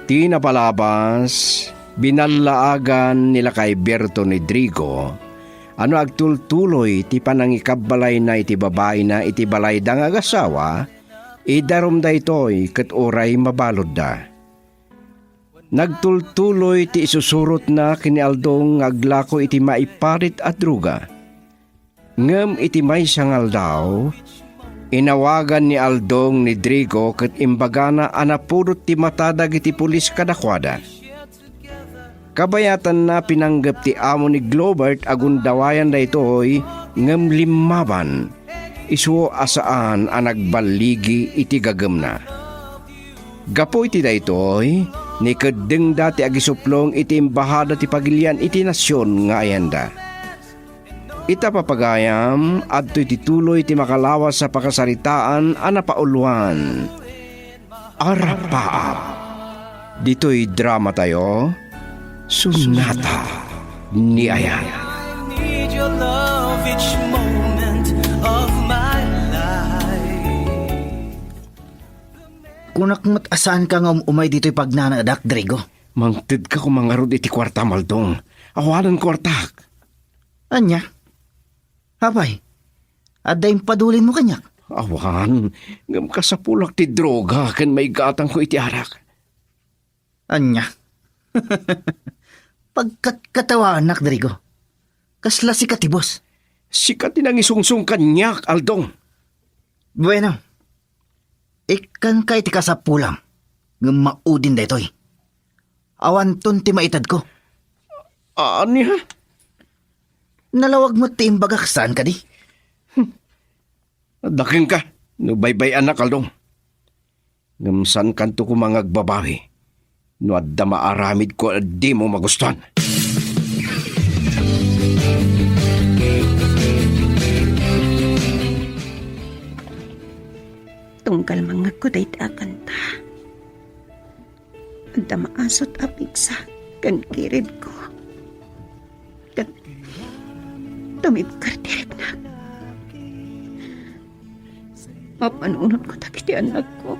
Tinapalabas, binalaagan nila kay Berto ni Drigo, ano agtultuloy ti panangikabalay na iti babae na iti balay dang agasawa, idarom da ito'y kat oray mabalod da. Nagtultuloy ti isusurot na kini Aldong aglako iti maiparit at druga. Ngem iti may sangal daw, inawagan ni Aldong ni Drigo ket imbagana anapudot ti matadag iti pulis kadakwada. Kabayatan na pinanggap ti amo ni Globert agundawayan da ito'y ngem limaban, isu asaan ang nagbaligi iti gagem na. Gapo iti da ito'y ni kedeng dati agisuplong iti imbahada ti pagilian iti nasyon nga ayanda. Ita papagayam adto iti tuloy ti makalawas sa pakasaritaan anapauluan. Arapaap. Dito'y drama tayo, Sonata ni Ayan. I need your love each moment of my life. Kunak matasan ka nga umay dito'y pagnanadak, Drigo. Mangtid ka kumangarod iti kwarta, Maldong. Awalan kwartak. Anya? Habay, adayang padulin mo kanyak. Awan, ngam kasapulak ti droga ken may gatang ko iti arak. Anya? Pagkatkatawa, anak, Drigo. Kasla si katibos. Sikat tinang isungsung kanyak, Aldong. Bueno, ikan kay ti kasapulam. Ng maudin da ito'y. Awan ton ti maitad ko. Ani ha? Nalawag mo ti imbagak saan ka di? Daking ka, no baybay anak, Aldong. Ngamsan kanto ko mga agbabawi. No adda maaramid ko di mo magustuhan. Tunggal mga kuday akanta. Anda maasot apig sa kan kirib ko. Kan tamib kartirib na. Mapanunod ko takiti anak ko.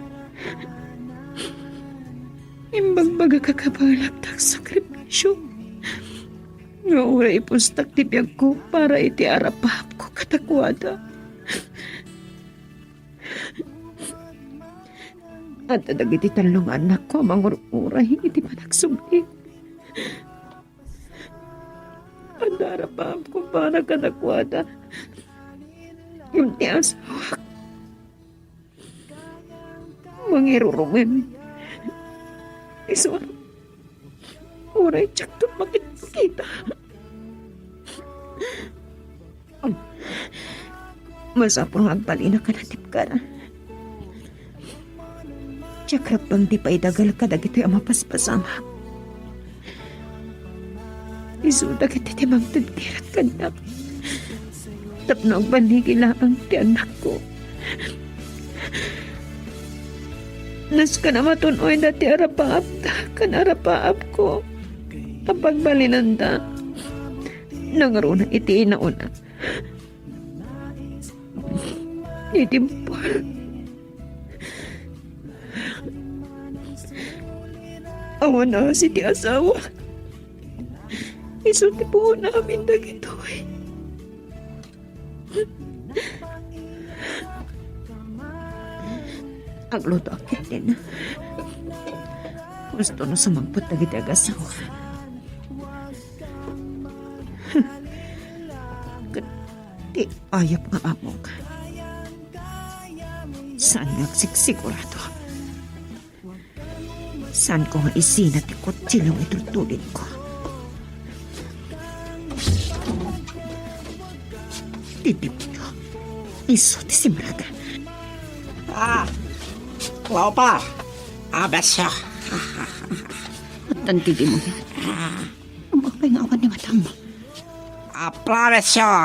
Imbagbaga kakabalak tak sakripisyo. Nga ura ipustak tibiyag ko para iti arapahap ko katakwada. At dagiti talong anak ko mangururay iti panagsubli. At arapahap ko para katakwada. Yung ti asawak. Mangirurumin. Iswar. Uray tsak to makita. Masapong agbalina ka na tipkara. Tsak rapang di pa idagal ka dagito yung mapaspasama. Isudag iti timang tagtirat kandak. Tapno ang banigilaang ti anak ko. Nas ka na matunoy na ti arapaap ta, kan arapaap ko. Kapag balinanda, nangaruna iti inauna. Itimpol. Awan na si ti asawa. Isunti po namin dagito eh. Agluto akit din. Gusto na sumagpot na kita agasawa. Di ayap nga amok. Saan nga sigurado? Saan ko nga isinat ikot silong itutulin ko? Titipyo. Iso ti simraga. Lopa, abasyo. At tantidi mo yan. Umakpay nga awan ni matang mo. Promisyo,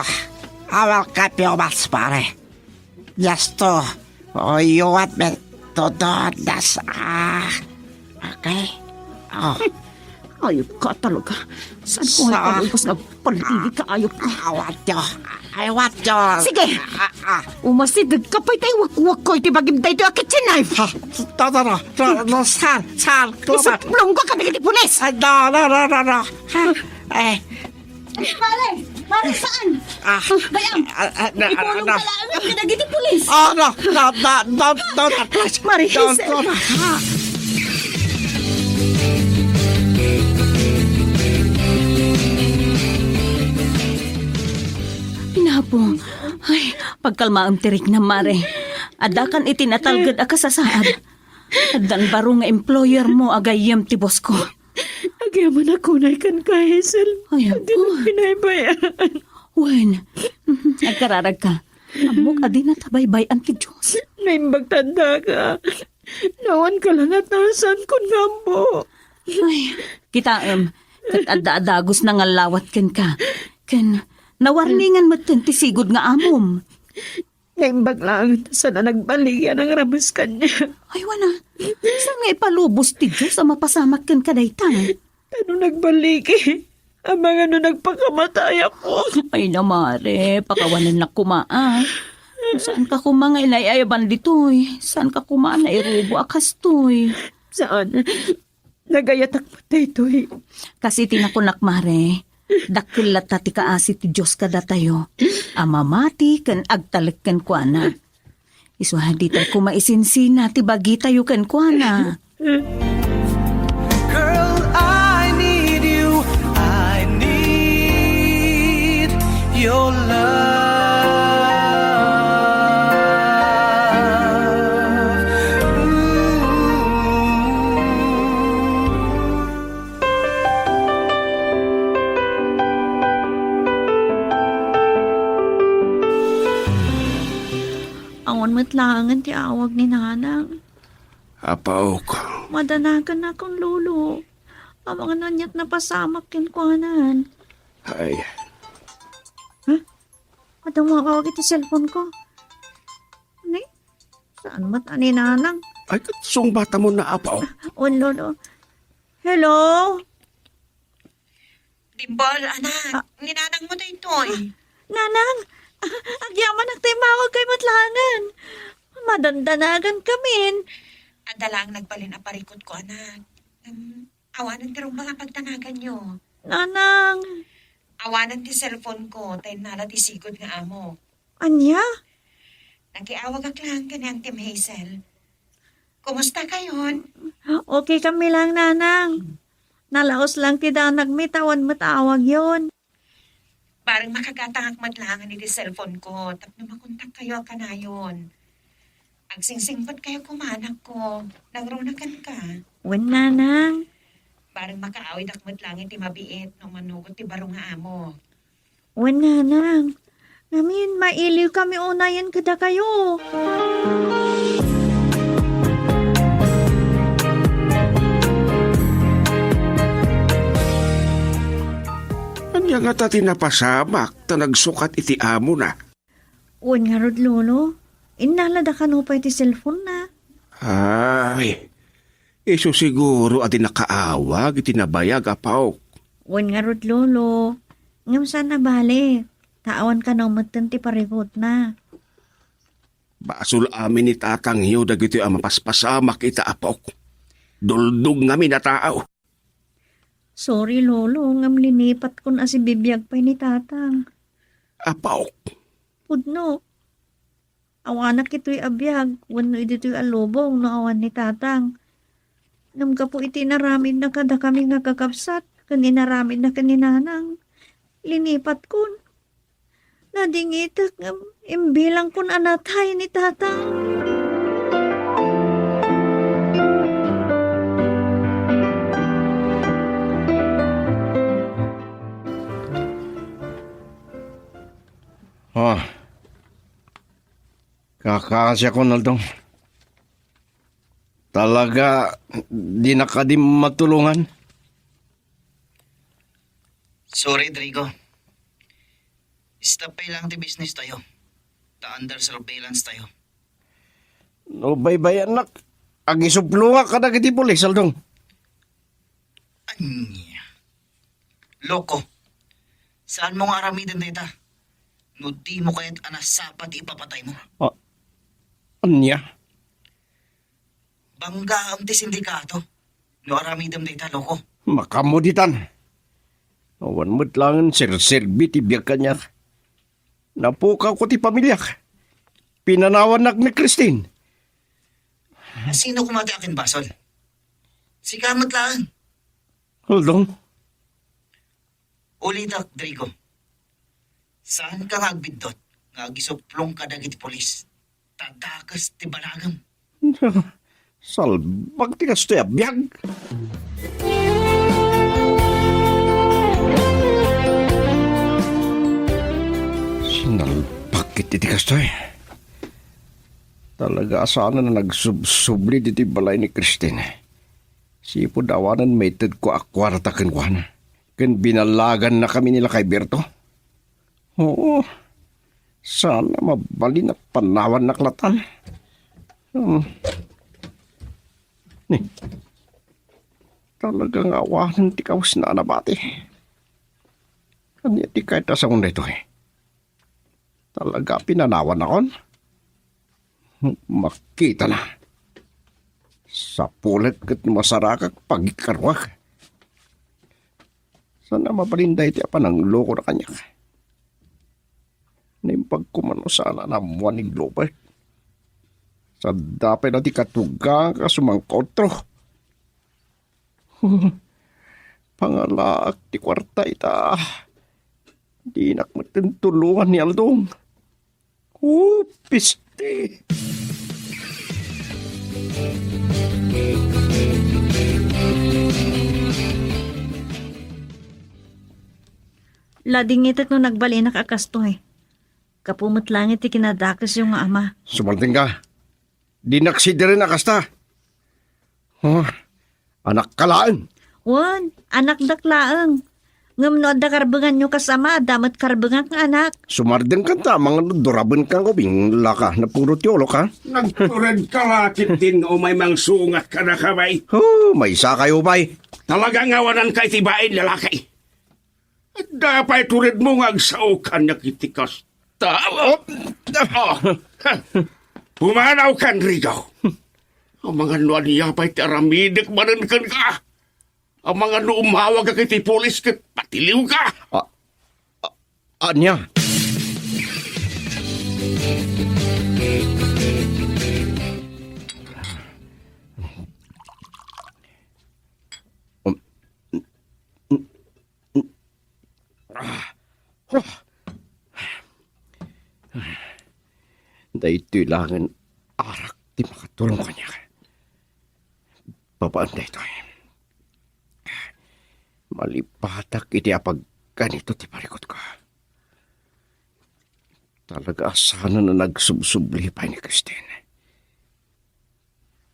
awal kapyo mas pare. Yasto, you want me to do this, okay? Oh. Ayop ka talaga. Saan ko nga palubos na palili ka ayop ka? Awat yo. I want your... Sige! Umasidag ka pa'y tayo wak-wak ko'y tibagim tayo ito akit si knife. Sal, Isaplong ko ka naging pulis! no. Mare! Mare, saan? Bayang! Ipulong ka lang ka naging pulis! No, don't, please. Mare, Don't. Inapo, ay, pagkalma ang tirik na mare. Adakan itinatalgad ka sa saad. Adan baro nga employer mo agayem ti boss ko. Agyaman ako na ikan ka, Hazel. Ay, Hindi na pinaybayaan. Wen, nagkararag ka. Amok adi na tabaybay ang ti Diyos. Naimbag tanda ka. Nawan ka lang at nasan kun gambo. Ay, kita kat adagos na nga lawat ken ka. Ken, nawarningan mo ti sigod nga amom. Naimbag lang sana nagbaligyan ang ramas kanya. Ay, wana, saan nga ipalubos ti Diyos ang mapasamak ken kadaytan? Ano nagbaligi? Amang ano nagpakamatay ako. Ay na mare, pakawanan na kumaan. Saan ka kumanga inayayaban ditoy? Saan ka kumaan na irubo akastoy? Saan? Nagayatak patay ito eh. Kasi tinakunak mare, dakilat ti kaasit ti Diyos kada tayo. Amamati kan agtalik kan kuana. Isuhadi tayo kumaisinsin ti bagi tayo kan kuana. Girl, I need you. I need your love. Awan matlangan ti awag ni nanang. Apaok, Madanagan akong lulo. Ang mga nanyat na pasamak kinkwanan. ay, Madang makawag iti cellphone ko. Ano saan mata ni nanang? ay katsong bata mo na apaok. O lolo. Hello? Dimbal, anak. Ninanang mo na ito eh. Nanang! Agyaman ang timawag kay matlangan. Madandanagan kamin. Adalang nagbalin aparikot ko, anak. Awanan ti rin mga pagtanagan nyo. Nanang! Awanan ti cellphone ko, tayo nala ti sigod nga amo. Anya? Nakiawag ak lang kanyang Team Hazel. Kumusta kayon? Okay kami lang, nanang. Nalaos lang ti danag may tawan matawag yon. Parang makagatang akmadlangan ni ti cellphone ko, tapno makontak kayo kanayon. Agsingsingpot kayo kumanak ko. Nagrunakan ka. Wen, nanang. Parang makaawid akmadlangan ti mabiit no manugot ti barong nga amo. Wen, nanang. Namin, mailiw kami unayan kada kayo. Anya nga ta tinapasamak, ta nagsukat iti amo na. Wen nga rod, lolo. Inalada ka no pa iti cellphone na. Ay, iso siguro adi nakaawag, iti nabayag apaok. Wen nga rod, lolo. Ngam saan na bali. Taawan ka na umatan ti parikot na. Basol amin ni tatang hiyo dagiti ang mapaspasamak ita apaok. Duldog ngami na tao. Sorry, lolo. Ngam linipat ko na si bibiyag pa ni tatang. Apaok, Pudno. Awanak ito'y abiyag. Wano dito'y alubong no awan ni tatang. Ngam ka po iti naramid na kada kami nga kakapsat. Kaninaramid na kaninanang. Linipat kun. Nadingitak ngam imbilang kun anatay ni tatang. oh, kakasya ko naldong. Talaga, di na ka di matulungan. Sorry, Drigo. Stop pay lang ti business tayo. Ta under surveillance tayo. No, bye-bye anak. Ang isuplunga ka na kiti pulis, Aldong. Anya. Loko. Saan mo nga aramidan dita? No di mo kaya't anasapat ipapatay mo. Anya? Bangga ang ti sindikato. No aramidam day talo ko. Makamuditan. Awan mo't lang sir-serbi ti biyag kanya. Napukaw ko ti pamilya. Pinanawan nak ni Christine. Sino kumati akin basol? Si Kamot lang. Aldong, Ulitak, Drigo. Saan ka nga agbidot? Nga gisuplong ka dagiti polis. Tadakas ti banagam. salbag ti kastoy abiyag. Sinalbag iti kastoy. Talaga asana na nagsubsubli diti balay ni Christine. Sipo dawanan may tad ko akwarta kan Ken binalagan na kami nila kay Berto. Oo. Sana mabali na panawan na klatan. Ni. Talagang awanan ti kawas na anabati. Kanya ti kahit sa kong ito eh. Talaga pinanawan akon. Makita na. Sa pulet kat masarakak pagikarwak. Sana mapalinday ti apa ng loko na kanya. Nimpag kumano sana na muwan ni Globert. Sa dapay na ti katugang kasumang kontro. Pangalaak ti kwarta ita. Di nakmatintulungan ni Aldong. Piste. Lading itat no nagbali nakakasto eh. Kapumot langit ti kinadakas yung nga ama. Sumalting ka. Di naksidiri na kasta. Anak kalaan. Wan, anak daklaang. Ngam no adda karbengan nyo kasama, damat karbengan ng anak. Sumardeng kanta, mga doraban kang ubing laka na puro tiolo ka. Nagturad ka lakit din o may mang sungat ka na kamay. May isa kayo bay. Talagang awanan kay tibain lalaki. At dapat turid mo nga agsaukan na kitikas. Pumanaw kan, Rigaw. Ang mga nuan niya pa'y taramidik manan ka. Ang mga umawag ka kiti polis kat patiliw ka. Anya? Dahito langan arak di makatulong kanya. Babaan dahito malipatak iti apag ganito ti parikot ka. Talaga sana na nagsubsubli pa ni Christine.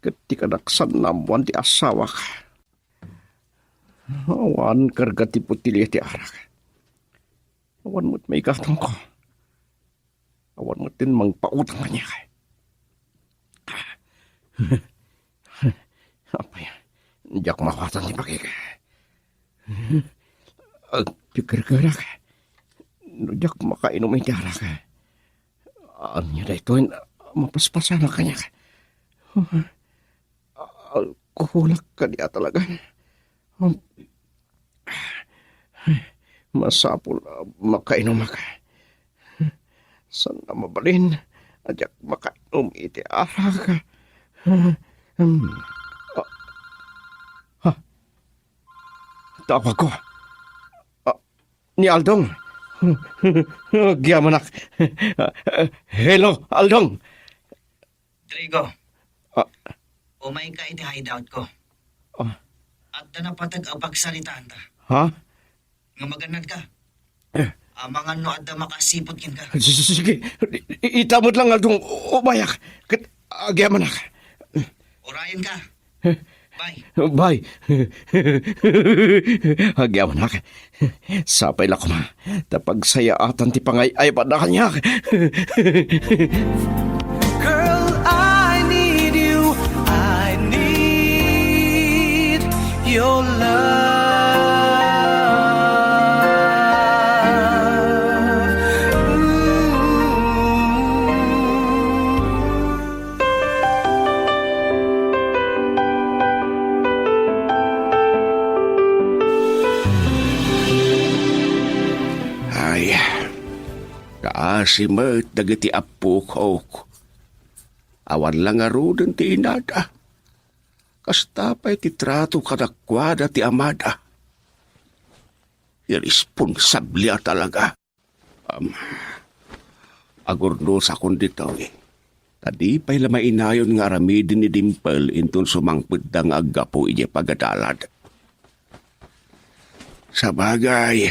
Kati ka naksanamwan ti asawa ka. Awan karga ti putili ti arak. Awan mo't may gatong ko. Awan mo't din mangpautang kanya ka. Apay, diyak makatan ti pakika. Pikir-kira ka. Nujak makainom ay tiara ka. Anya na ito, mapaspasan na kanya ka. Alkoholak ka niya talaga. Masapol makainom ka. Saan na mabalin? Adyak makainom iti ara ka. Tawag ko. Ni Aldong. Giyamanak. Hello, Aldong. Drigo. Umay ka iti hideout ko. At na napatag ang pagsalitaan ta. Ha? Nga maganad ka. Ang mga no at makasipot kin ka. Sige. Itamot lang, Aldong. Umayak. Giyamanak. Orayan ka. Bye. Bye. Agyaman nak. Sapay lang ko ma. Tapag sayaatan ti pangay ay padakanyak. Girl, I need you. I need your love. asimet dagiti apo ko. Awan lang arudan ti inada. Kasta pa'y ti trato kadakwada ti amada. Irresponsable talaga. Agurno sa kundito eh. Tadi pa'y lamainayon nga aramidin ni Dimple intun sumangpud nga aggapo iya pagadalad. Sa bagay,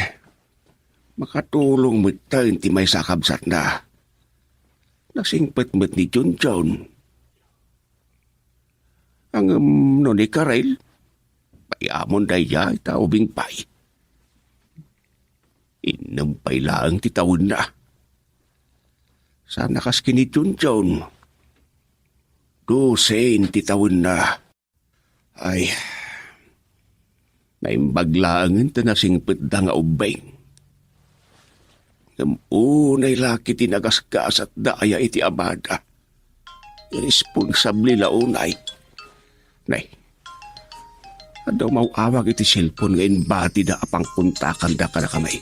makatulong mo tayo ti may sakabsat na. Nasingpet-met ni Junjun. Ang noni Karel, payamon daya ita ubing pay. Inam pay lang ti taon na. Sana kas kini Junjun. 12 ti taon na. Ay, naimbaglaangan ta nasingpet da nga ubing. Unay laki tinagasgas at daya iti abada. Irresponsable launay. Nay, adaw mauawag iti cellphone ngayon bati da apang kuntakan da ka na kamay.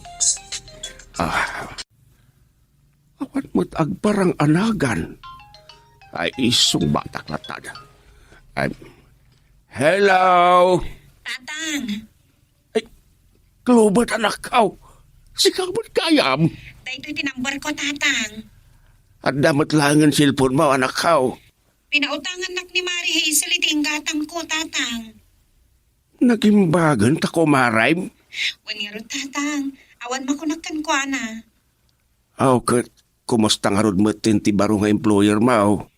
Awan mo't agparang anagan. Ay isong batak latada. Hello! Tatang, Klobat anak kaw. Sikaw mo't kayam. dahil tinambor ko, tatang. At damat lang ang cellphone mo, anak kaw. Pinautangan nak ni Mari Hazel iti inggatang ko, tatang. Nagimbagan ta ko maray. Waniro, tatang. Awan makunagkan ko, ana. Aw, kat, kumusta nga rod matin ti baro nga employer mo?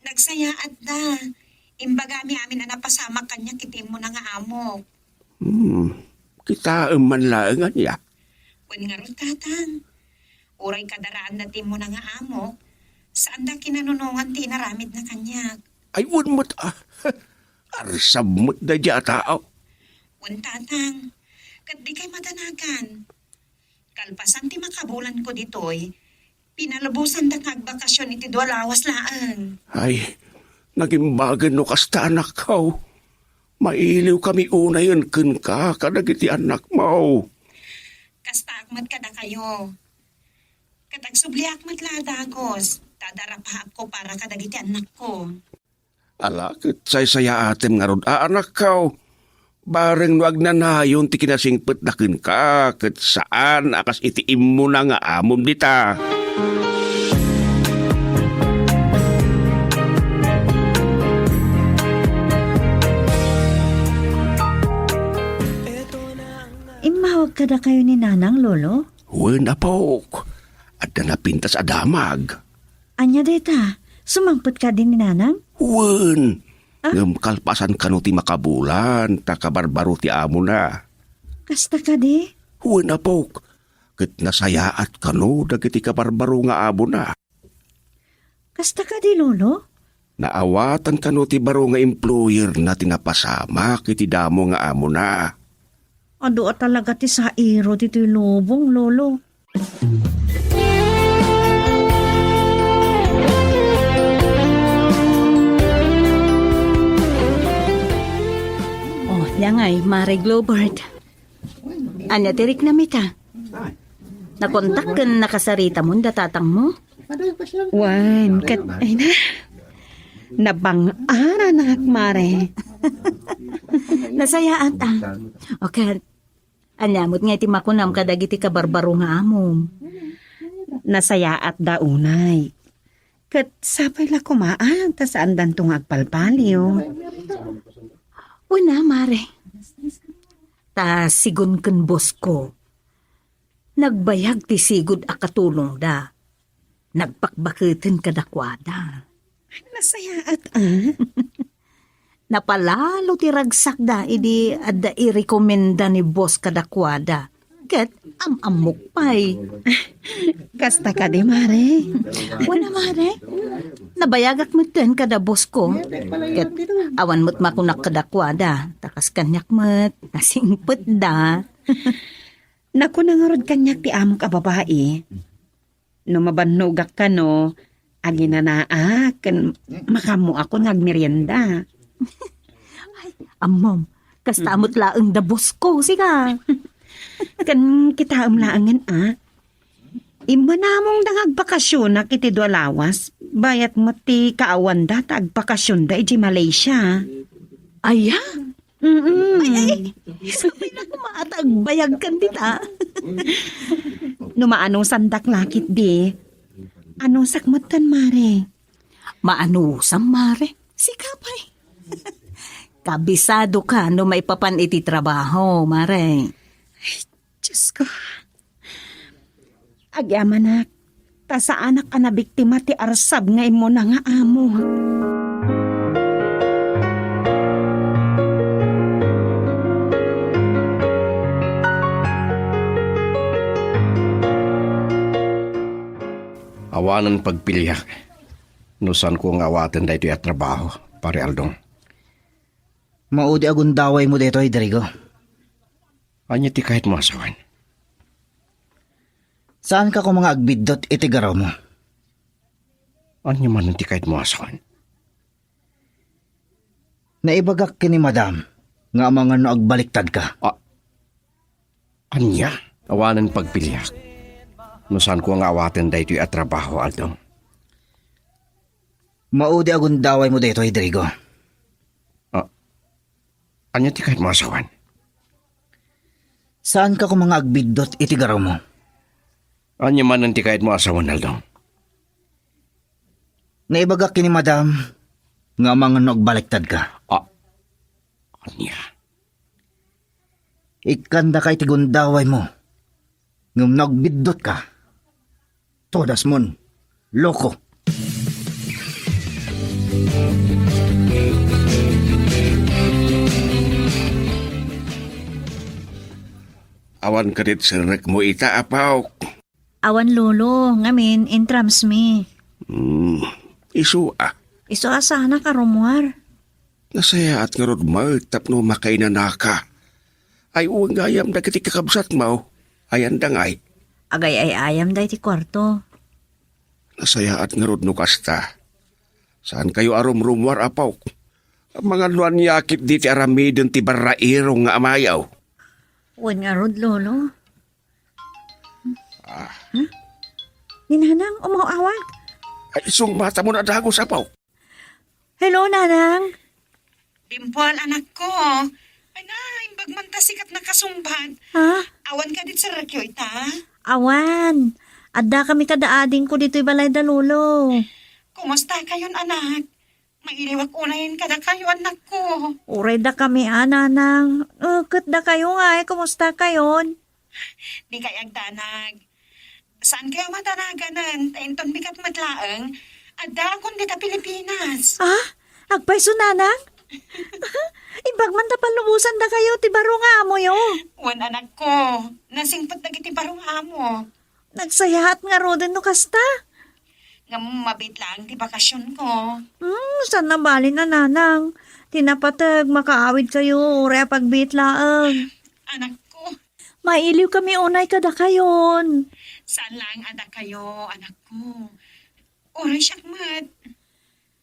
Nagsaya at da. Imbagami amin na napasama kanya kitim mo na nga amok. Kita man lang niya. Waniro, tatang. Uray kadaraan na tim mo na nga amok. Saan da kinanunungan ti naramid na kanya? Ay, wun mo't arsab mo't da dya tao. Wan, tatang. Kat di kay madanagan. Kalpasan ti makabulan ko ditoy. Pinalabusan da kagbakasyon iti dualawas laan. Ay, nagimbagan no kasta anak kaw. Mailiw kami una yun kun ka kadagiti anak mo. Kasta akmat kada kayo. Katag subli akmat ladagos. Tadarapa ako para kadagiti anak ko. Alakit say-saya atem nga rod anak kaw. Bareng wag na nayon ti kinasingpet na kun ka. Kat saan akas itiim mo na nga amom dita. Imahog ka da kayo ni Nanang, Lolo? Wala po. At na napintas adamag. Anya deta, sumangpot ka din ni Nanang? Wen. Ngam kalpasan kano ti makabulan, takabarbaro ti amo na. Kasta ka di? Wen na po. Kat nasayaat kano dagiti kabarbaro nga amo na. Kasta ka di, Lolo? Naawatan kano ti baro nga employer na tinapasama kiti damo nga amo na. Ado talaga ti sa iro dito'y lubong, Lolo. Oh, yangay, Mare Globert. Anya tirik na mita. Nakontak kan nakasarita mo, datatang mo? Wan, kat, ay na. Nabang-ara na Mare. Nasayaan ta. Okay. Anyamot nga iti makunam kadagiti kabarbaro nga amom. Nasaya at daunay. Kat sapay la kumaan, ta saan dantong agpalpaliw. Una, Mare. Ta sigun ken boss ko. Nagbayag ti sigud a katulong da. Nagpakbaketin kadakwada. Nasaya at Napalalo ti ragsak da, idi adda i-rekomenda ni boss kadakwada. Ket amok pay. Kasta ka di, Mare. Wala, Mare. Nabayagak mo ten kada boss ko. Ket awan mo't makunak kadakwada. Takas kanyak mo't nasingpet da. Naku nangarod kanyak ti amok a babae. No mabanugak ka no, agi na naa, kan makamu ako nagmerienda. Amom, kastamot laeng da boss ko, siga. Kan kita amlaangan Imanamong dang agbakasyon na kiti do lawas. Bayat mo ti kaawan da ta agbakasyon da iti Malaysia. Aya, Mm-mm. sabay na kumaatag bayag kan dita. Numaanong sandak lakit di. Anong sakmatan, Mare? Maanusam, Mare. Sikapay. Kabisado ka no may papan iti trabaho, Mare. Diyos ko. Agyaman na, ta sa anak ka na biktima ti arsab nga imo na nga amo. Awanan pagpilyak. Nusan ko nga awatan da ito at trabaho, pare Aldong. Maudi agun daway mo dito, Rodrigo. Anya ti kahit mo asawan. Saan ka ko mga agbidot iti garaw mo? Anya man ti kahit mo asawan. Naibagak kini madam, nga mga no agbaliktad ka. Anya? Awanan pagpilyak. Nusan ko nga awatan da ito at trabaho, Aldong. Maudi agun daway mo dito, Rodrigo. Anya ti kahit mo asawan. Saan ka ko mga agbidot iti garaw mo? Anya man ti kahit mo asawan, Aldong. Naibagak kini madam, nga mga no agbaliktad ka. Anya? Ikanda kay tigundaway mo. Ngum nagbidot ka. Todas mon, loko. Awan ka dit sirek mo ita, apaw. Awan lolo, ngamin, intrams mi. Isu Iso asana ka rumwar. Nasaya at nga rod mo, tapno makainan na ka. Ay uwang gayam na kiti kakabsat mo. Ayan dangay. Agay ay ayam da iti kwarto. Nasaya at nga rod no kasta. Saan kayo arom rumwar, apaw? Ang mga luan yakip di ti aramidon ti barairo nga amayaw. Wan nga rod, lolo. Ninanang, umawawag. Ay isong mata mo na dagos, apaw. Hello, nanang. Dimple, anak ko. Ay na, imbag man ta sikat na kasumban. Ha? Awan ka dit sa rakyo ita. Awan. Adda kami kadaading ko dito'y balay da, lolo. Kumusta kayon, anak? Mailiwag unayin ka na kayo, anak ko. Uray da kami, nanang. Kat da kayo nga, kumusta kayon? Di kayag danag. Saan kayo madanaganan? Tainton bigat madlaang. Adda akong dita Pilipinas. Agpayso, nanang? Ibag man tapalubusan da kayo, ti baro nga amo yo. Wan anak ko. Nasingpat na kiti barong amo. Nagsayahat nga roden no kasta. Nga mabit lang ti bakasyon ko. Saan na bali na, nanang? Tinapatag, makaawid kayo, uray pagbit laang. Anak ko, Mailiw kami unay kada kayon. saan lang ada kayo, anak ko? Oray syakmat.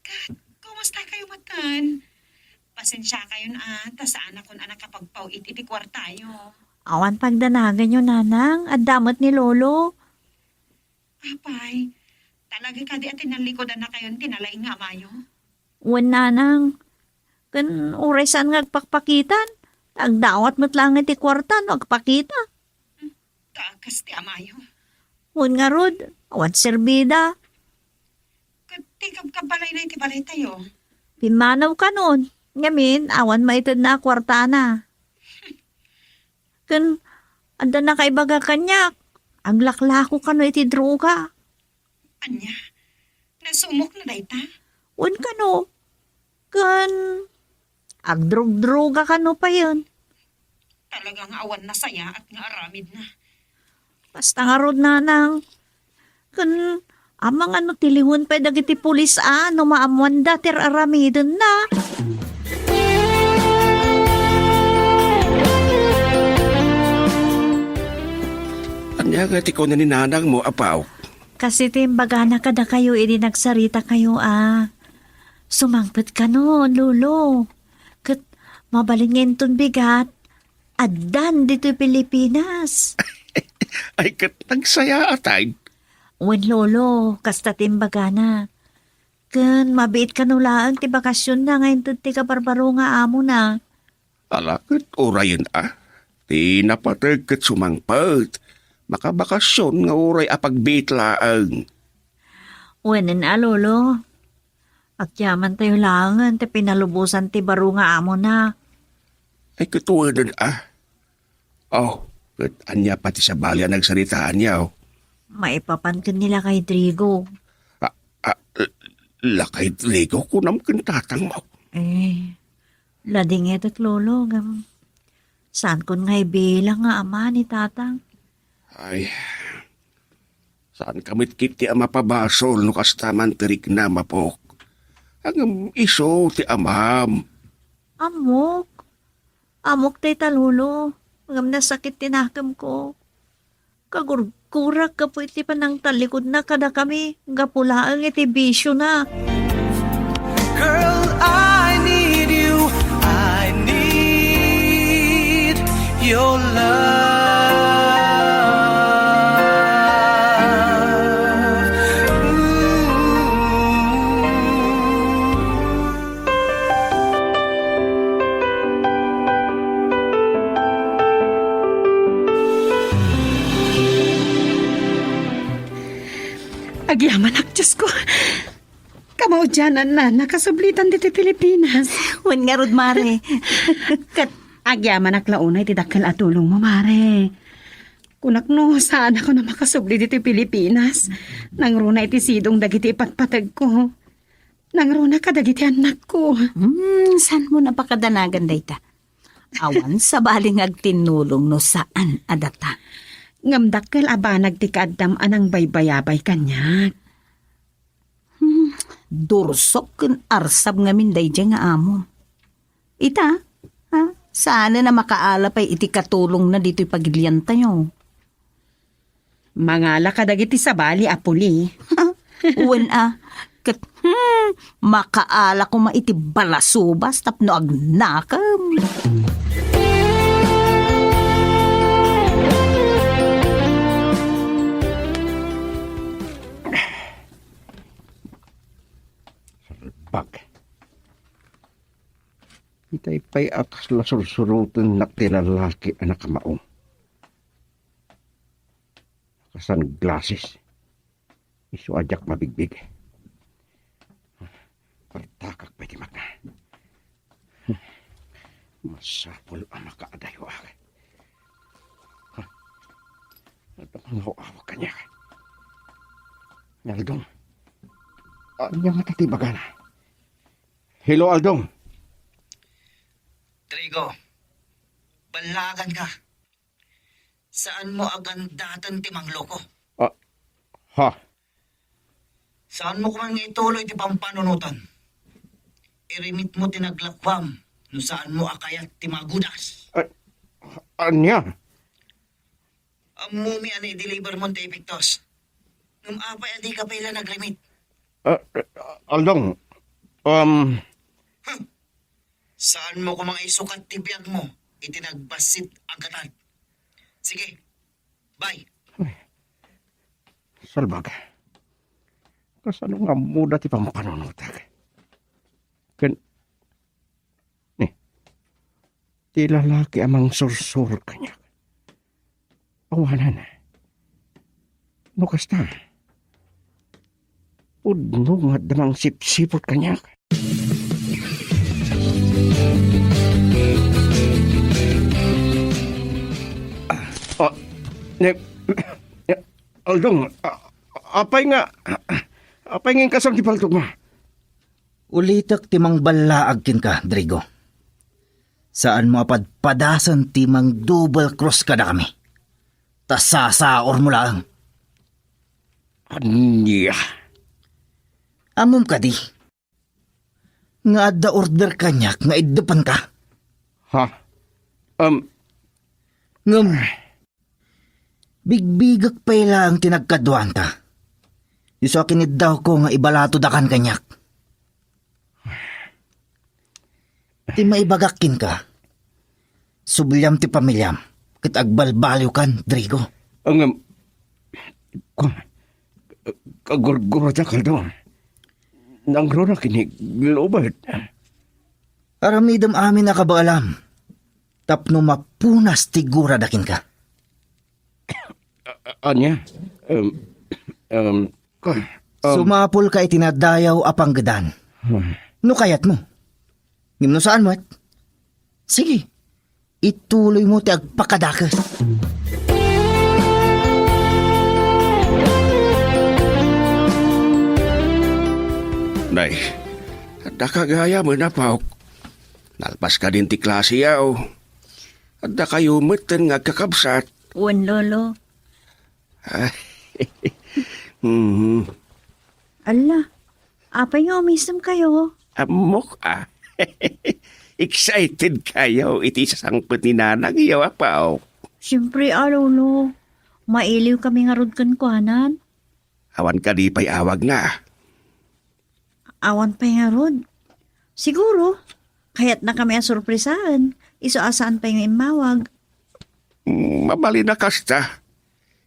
Kat, kumusta kayo matan? Pasensya kayo na, ta saan akong anak kapagpaw iti kwartayo. Awan pagdanagan nyo, nanang, at damot ni lolo. Apay, talaga ka di atin nalikodan na kayo tinalay nga mayo. Wan, nanang. Kan uray saan nga agpakpakitan. Agdawat mo't lang iti kwarta no agpakita. Takas ti amayo. Wan nga rod, awan serbida. Kat tikab ka balay na iti balay tayo. Pimanaw ka nun. Ngamin, awan maitid na kwarta na. Kan, anda na kaibaga kanyak. Aglaklako ka no iti droga. Anya, nasumok na dayta? Wan ka no. Kan, agdrog-droga ka no pa yun. Talagang awan na saya at nga aramid na. Basta nga rod nanang. Kan, amang ano tiliwan pa dagiti pulis no maamuan da ter aramidon na. Anya nga ti ko na ninanang mo, apaw. Kasi timbaga na kada kayo, nagsarita kayo Sumangpet ka no, lolo. Kat mabalingin ton bigat. Addan dito Pilipinas. Ay kat nagsaya atay. Wen lolo, kasta timbaga na. Kan mabiit ka nulaan ti bakasyon na ngayon ti kabarbaro nga amo na. Alakit orayin Ti napatag kat sumangpat. Makabakasyon nga oray apagbitlaang. Wenen lolo. Agyaman tayo langan ti pinalubusan ti baro nga amo na. Ay katuwanan Oh, kat anya pati sa balya nagsaritaan niya Maipapan ka nila kay Drigo. Lakay Lego kunam kantatang mo. Lading etot lolo. Saan kun ngay bilang nga ama ni tatang? Ay, saan kamit kiti ama pabasol no kastaman tirik na mapok. Ang iso ti amam. Amok. Amok tay talulo. Ngam na sakit tinakam ko. Kagurkurak ka po iti panang talikod na kada kami. Gapulaang iti bisyo na. Girl, I need you. I need your love. Agyaman ak, Diyos ko. Kamaudyanan na, nakasublitan dito Pilipinas. Wen nga rod, Mare. Kat agyaman ak launay, tidakkel atulong mo, Mare. Kunak no, saan ako na makasubli dito Pilipinas. Nangruna iti sidong dagiti ipatpatag ko. Nangruna ka dagiti anak ko. Saan mo napakadanagan dayta? Awan sa baling agtinulong no saan adata. Ngamdakkel abanag ti kaadam anang baybayabay kanya. Dursok ken arsab ngamin dayjay nga amo. Ita, sana na makaala pa'y iti katulong na dito'y pagilian tayo. Mangala ka dagiti sabali apuli. Uwan kat makaala ko maiti balasubas tapno agnakam. Pag. Itay pa'y akas lasursurutan na tilalaki anak kamaong. Kasan glasses. Isu ajak mabigbig. Partakak pa'y timak na. Masapol ang makaadayo ako. At ang awa kanya. Aldong. Anya nga tatibagan. Hello, Aldong. Trigo, balagan ka. Saan mo agandatan ti mangloko? Ha? Saan mo kumang ituloy ti pampanunutan? Irimit mo tinaglakwam no saan mo akayat ti magudas. Anya? Amumi ani deliver mo ti epektos. Nung apay adi ka pala nagrimit. Aldong, Saan mo kumang isukat ti biyag mo? Itinagbasit ang katad. Sige, bye. Salbag. Kasano nga muda ti pampanunutag? Ti lalaki amang sursur kanya. Awanan. No kasta. Udno nga damang sipsipot kanya. Aldong, apay nga yung kasang kipaltog mo. Ulitak timang balaag kin ka, Drigo. Saan mo apadpadasan timang double cross ka na kami? Tasasaor mo lang. Anya. Amom ka di. Nga adda order kanyak nga iddepan ka. Ha? Ngam. Bigbigak pala ang tinagkaduan ta. Iso akinid daw ko nga ibalato dakan kanyak. Ti maibagakin ka. Subyam ti pamilyam. Kit agbalbaliw kan, Drigo. Ang Kagurguro dakal doon. Nanggro na kini Globert. Aramidam amin na kabaalam. Tapno mapunas tigura dakin ka. Anya? Sumapol ka itinadayaw apang gadan. No kayat mo? Ngimno saan mo? Sige, ituloy mo ti agpakadakas. Nay, da kagaya mo na paok. Nalpas ka din ti klase yaw. At da kayo meten nga kakabsat. Wan, lolo. Ala, apay nga umisam kayo. Amok Excited kayo iti sasangpet ni nanang iyaw paok. Siyempre, lolo. Mailiw kami nga rod kan kuanan. Awan ka di pa'y awag na. Awan pa nga rod. Siguro, kaya't na kami asurpresaan. Iso asaan pa yung imawag. Mabali na kasta.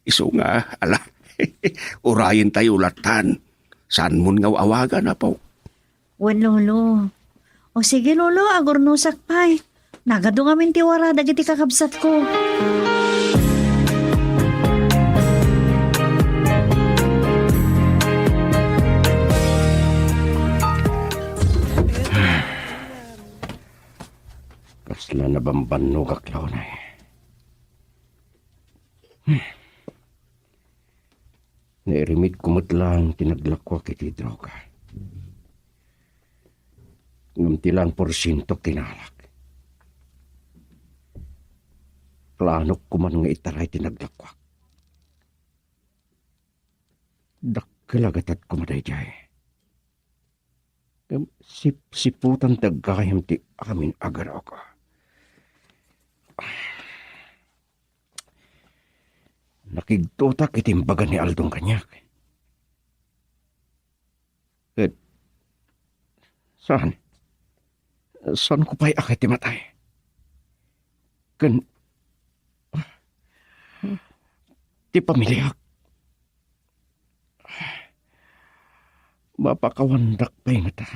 Iso nga, ala. Urayin tayo latan. Saan mo nga awagan na po? Wan, lolo. O sige, lolo, agurnusak pa'y. Nagado nga min tiwara dagiti kakabsat ko. Kasla na bambano kaklaw na eh. Nairimit kumot lang tinaglakwa kiti droga. Ngamtilang porsyento kinalak. Planok kuman nga itaray tinaglakwa. Dakilagatat kumaday jay. Siputan tagayam ti amin agar ako. Nakigtutak itimbagan ni Aldong kanyak. Saan? Saan ko pa'y akit matay? Ti pamilyak. Mapakawandak pa'y mata.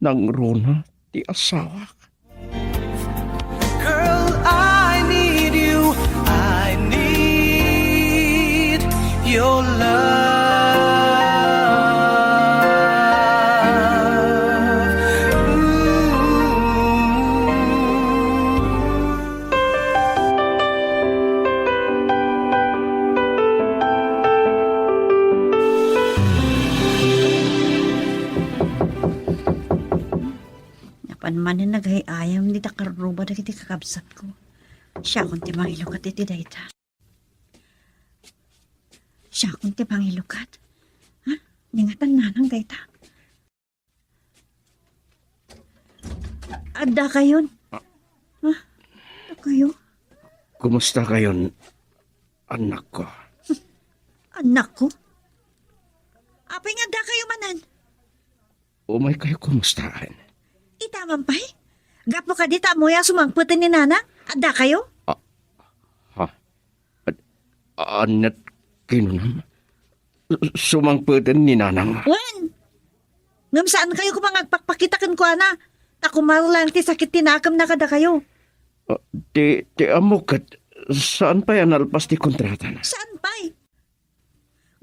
Nang rona ti asawa. Girl, I need you. I need your love. Napanmanan naghayayam di takaruba dagiti kakabsat ko. Siya kung ti mangilukat iti dayta. Siya kung ti mangilukat. Ha? Ningatan nanang dayta. Adda kayon. Ha? Adda kayo? Kumusta kayon, anak ko? Anak ko? Apay nga adda kayo manan? Umay kayo kumustahan? Itaman pa'y? Gapo ka di mo ya sumangputin ni nanang? Adda kayo? Anat kinunam? Sumangputin ni nanang. Wen! Ngam saan kayo kumangagpakpakitakan ko ana? Takumaro lang ti sakit tinakam na kada kayo. Ti amukat, saan pa yan alpas ti kontrata na? Saan pa'y?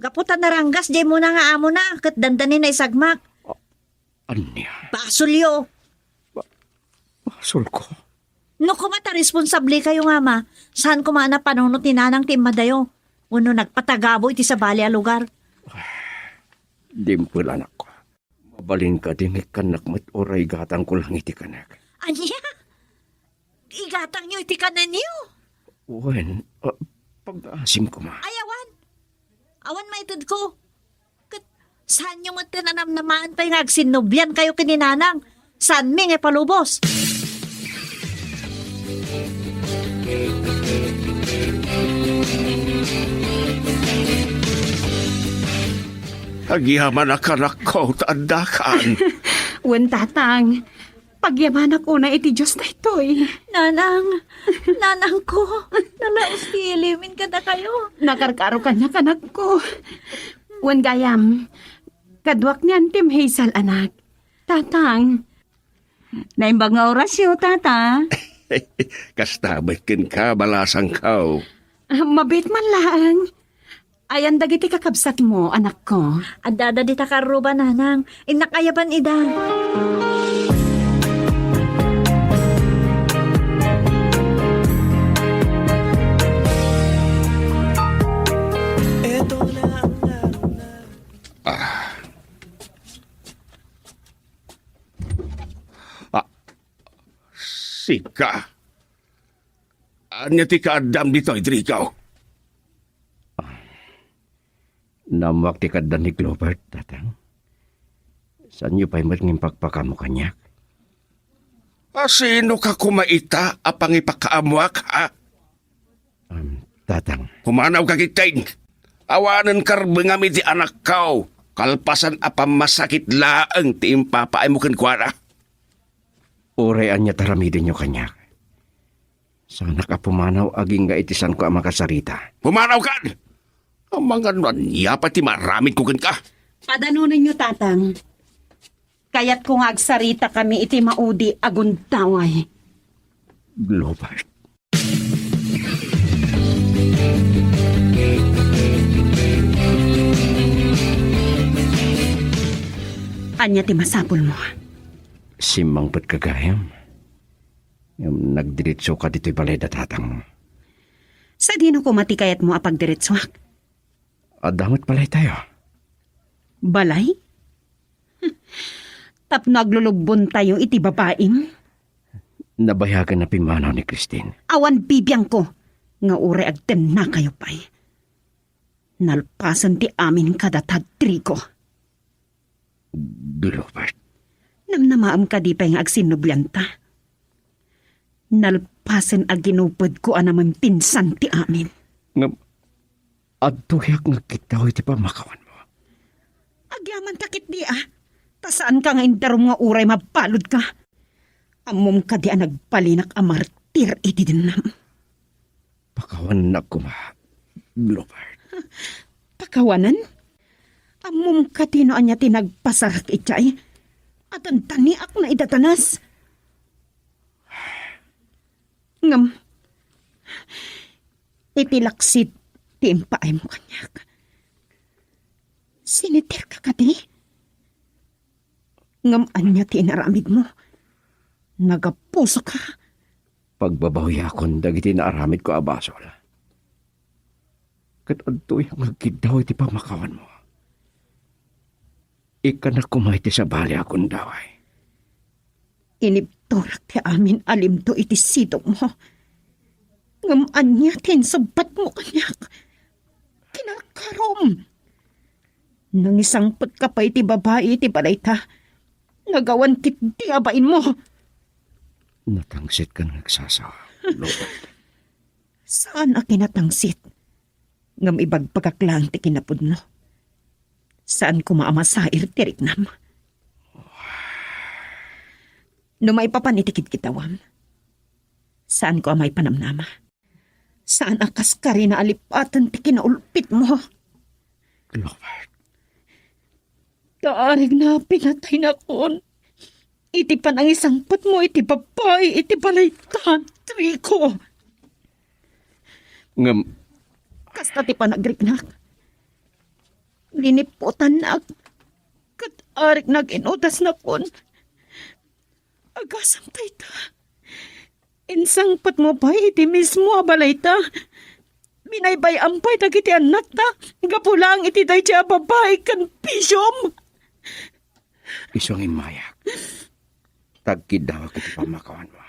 Gaputan naranggas, di mo na nga amo na, kat dandanin na isagmak. Anya? Pasulyo! Pasul ko. No kumata responsable kayo nga ma, saan kumana panunot ni nanang ti madayo? Uno nagpatagabo iti sa bali a lugar. Dimpul anak ko. Mabalin ka din ikanak mat oray gatang ko lang iti kanak. Anya? Igatang nyo iti kanan niyo? Wen, pag-asim ko ma. Ayawan! Awan maitid ko. Kat, saan nyo matinanam naman pa yung agsinubyan kayo kininanang? Saan mi nga palubos? Agyaman na kanak ko, taandakan. Wen tatang, pagyaman ako na iti Diyos na ito'y. Nanang ko, nalaos ilimin ka na kayo. Nakarkaro kanya kanak ko. Wan gayam, kadwak ni Antim Hazel anak. Tatang, Naimbang nga orasyo, tata. Kastabay ken ka, balasang kao. mabit man lang. Ayan dagiti kakabsat mo, anak ko. Adada di takaruba nanang. Inakayaban ida. Sika. Anya ti kaadam dito, Idrigaw. Namuak ti kaddan ni Globert, tatang. Saan niyo pa'y maringin pagpakamo kanyak? Sino ka kumaita apang ipakaamuak, ha? Tatang, Humanaw ka kitain. Awanan karbengami ti anak kao. Kalpasan apang masakit laang ti impapaay mo kenkwana. urean niya taramidin niyo kanyak. Sana ka pumanaw aging ga itisan ko ang makasarita. Humanaw ka! Ang mga niya pati maramit ko ka. Padanunin niyo, tatang. Kaya't kung agsarita kami iti maudi aguntaway. Globert. Anya ti masapul mo. Simang pat kagayam. Yung nagdiritso ka dito'y balay da tatang mo. Sa dino ko matikayat mo apagdiretswak. Adamot balay tayo. Balay? Tap naglulugbon tayo iti babaeng. Nabayagan na pimanaw ni Christine. Awan bibiyang ko. Nga ure agten na kayo pa'y. Nalpasan ti amin kadatad triko. Globert. Namnamaam ka di pa nga agsinubyanta. Nalpasan ag ginupod ko anamang pinsan ti amin. Nga, adtuyak nga kita iti pamakawan mo. Agyaman takit di Tasaan ka nga interom nga uray mapalod ka. Amom ka di nagpalinak a martir iti dinam. Pakawan na kuma, Globert. Pakawanan? Amom ka tinoan niya tinagpasarak itchay. At ang taniak na idatanas. Ngam, itilaksit timpaay mo kanyak. Siniter ka kati? Ngam anya tinaramid mo. Nagapuso ka. Pagbabawi akon, dagiti na aramid ko abasol. Kat adto'y magkidaw iti pamakawan mo. Ika na kumaiti sa bali akong daway. Iniptorak ti amin alim to iti sidong mo. Ngam anya tinsabat mo kanyak. Kinakarom. Nang isang pagkapay ti babae ti balayta. Nagawan kit di abain mo. Natangsit ka ng nagsasawa, Globert. Saan a kinatangsit? Ngam ibagpagaklang ti kinapod mo. Saan ko maamasair ti riknam? No may papanitikit kitawam. Saan ko amay panamnama? Saan akas ka rin na alipatan ti kinaulpit mo? Globert. Taarig na pinatay na kon. Iti pa nang isang pat mo, iti papay, iti palaytan, triko. Ngam, Kasta ti panagriknak. Liniputan na. Kat arik naginutas na kon. Agasam tayo ta. Insang pat mo pa, iti mismo abalay ta. Binaybay ampay tagiti anak ta. Gapulang iti day siya babae kan pisyom. isong imayak. Tagkid daw ako iti pamakawan mo.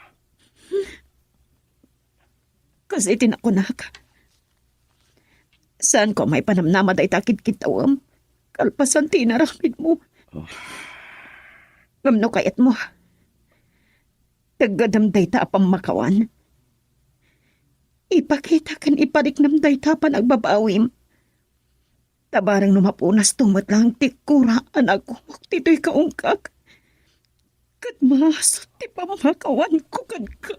Kasi tinakunak. Saan ko may panamnama day takid kitawam? Kalpasan tinaramid mo. Ngamno kayat mo. Tagadamday ta apang makawan. Ipakita kan ipariknamday ta pa nagbabawim. Tabarang numapunas tumot lang tikura anak ko. Tito'y kaungkak. Kat masot ti pamakawan ko kad ka.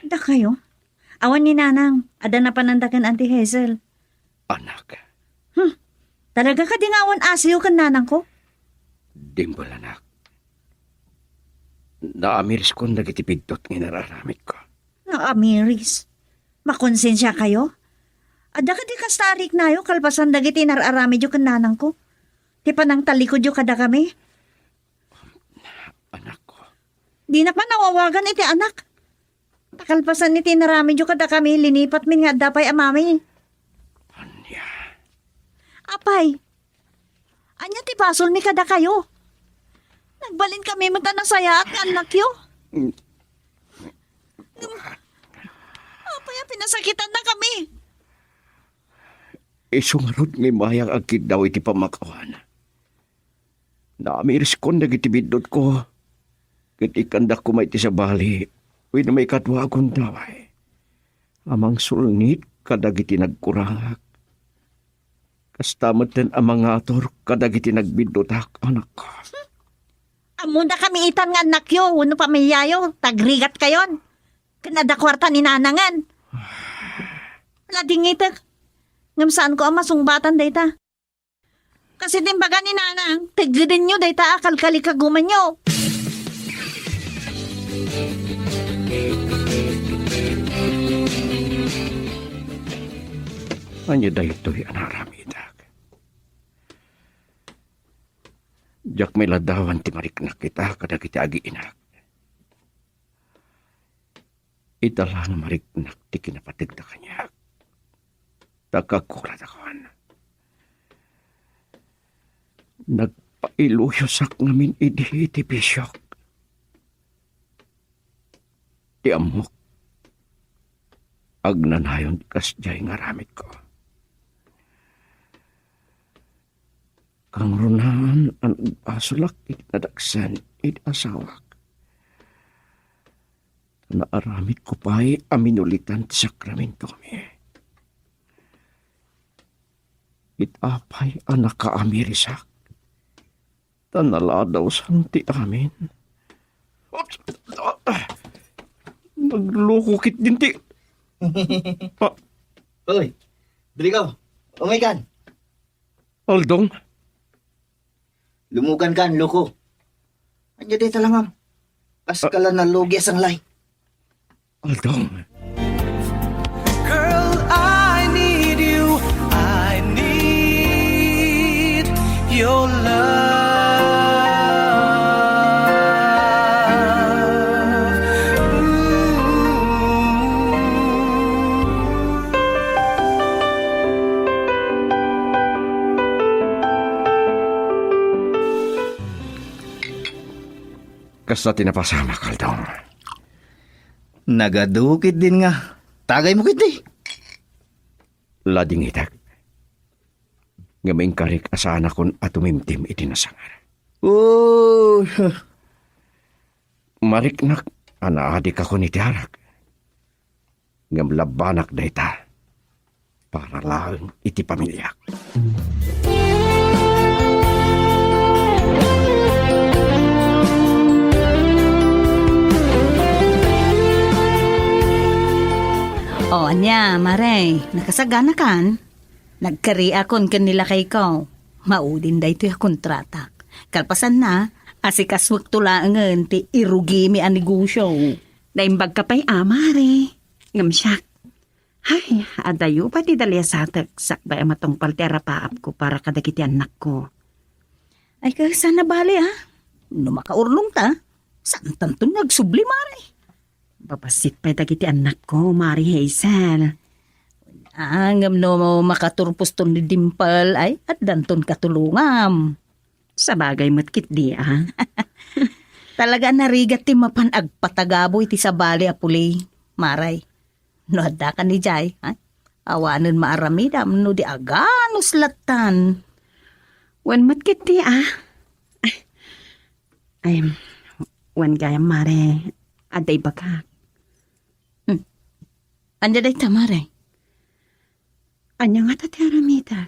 Da kayo? Awan ni nanang, ada na panandakan Auntie Hazel. Anak, Talaga ka di nga awan asiyo kan nanang ko? dimbal anak. Naamiris ko dagiti pidtot nga nararamit ko. Amiris. Makonsensya kayo? Ada ka di kastarik na yo, kalpasan dagiti nararamid yo kan nanang ko. Ti panang talikod yo kada kami. Anak ko, Di na pa nawawagan iti anak. Takalpasan iti naramid yo kada kami, linipat min nga dapay amami. anya, Apay, anya ti basol mi kada kayo. Nagbalin kami mata ng saya at anak yo. Apay, pinasakitan na kami. isungarod nga mayang agkid daw iti pamakawan. Naamiris ko dagiti bidtot ko. Kat ikandak ko may iti sa bali, uy na may katwagon daway. Amang sulnit kadagiti nagkurangak. Kastamat den amang ator kadagiti nagbidotak anak ko. Amo na kami itan nga anak yo, uno pamilyayo, tagrigat kayon. Kanada kwarta ni nanangan. Lading itak. Ngam saan ko ang masungbatan dayta. Kasi dimbaga ni nanang, tigidin nyo dayta akal kalikaguman nyo. Anya daytoy anaramidag. Jak may ladawan ti mariknak kita kadagiti agiinak. Itala nga mariknak ti kinapatig na kanya. Takakurat akoan. Nagpailuyosak ngamin idi ti bisyok. Ti amok. Agnanayon kasjay nga ramit ko. Kang runahan ang asulak iti nadagsan iti asawak. Naaramit ko pa'y aminulitan ti sakramento mi. Itapay anak kaamirisak. Tanala daw santi amin. Naglukukit din ti. Uy, Drigo, umikan. Aldong, Lumugan kan, loko. Anya di talangam. Kaskala na lugi ang lay. Aldong. Girl, I need you. I need your love. Kasta tinapasama, Aldong. Nagadukit din nga. Tagay mo kiti. Lading itak. Ngamaing karik asana kon atumimtim iti nasangar. Oh, Mariknak, anaadik ako ni Tiarak. Ngam labanak dayta. Para lang iti pamilyak. O, anya, Mare, nakasagana kan? Nagkari akon kanila kay ikaw. Maudin da ito yung kontrata. Kalpasan na, asikas magtulaangan ti irugi mi ang negosyo. Daimbag ka pa'y amare. Ngam siya. Hay, adayo pati dalya satak sakbay matong paltera paap ko para kadagiti anak ko. Ay, sana bali No makaurlong ta, saan tanto nagsubli, Mare? Babasit pa'y dagiti anak ko, Mari Hazel. Angam no makaturpos ton ni Dimple ay at danton katulungam. Sa bagay matkit di Talaga narigat ti mapan agpatagabo iti sabali apuli, Maray. No adda ka ni Jay, awanan maaramidam no di aganos latan. Wan matkit di Ay, wan gayam Mare. Aday baka. Anda day ta, Maray. Anya nga tati aramita.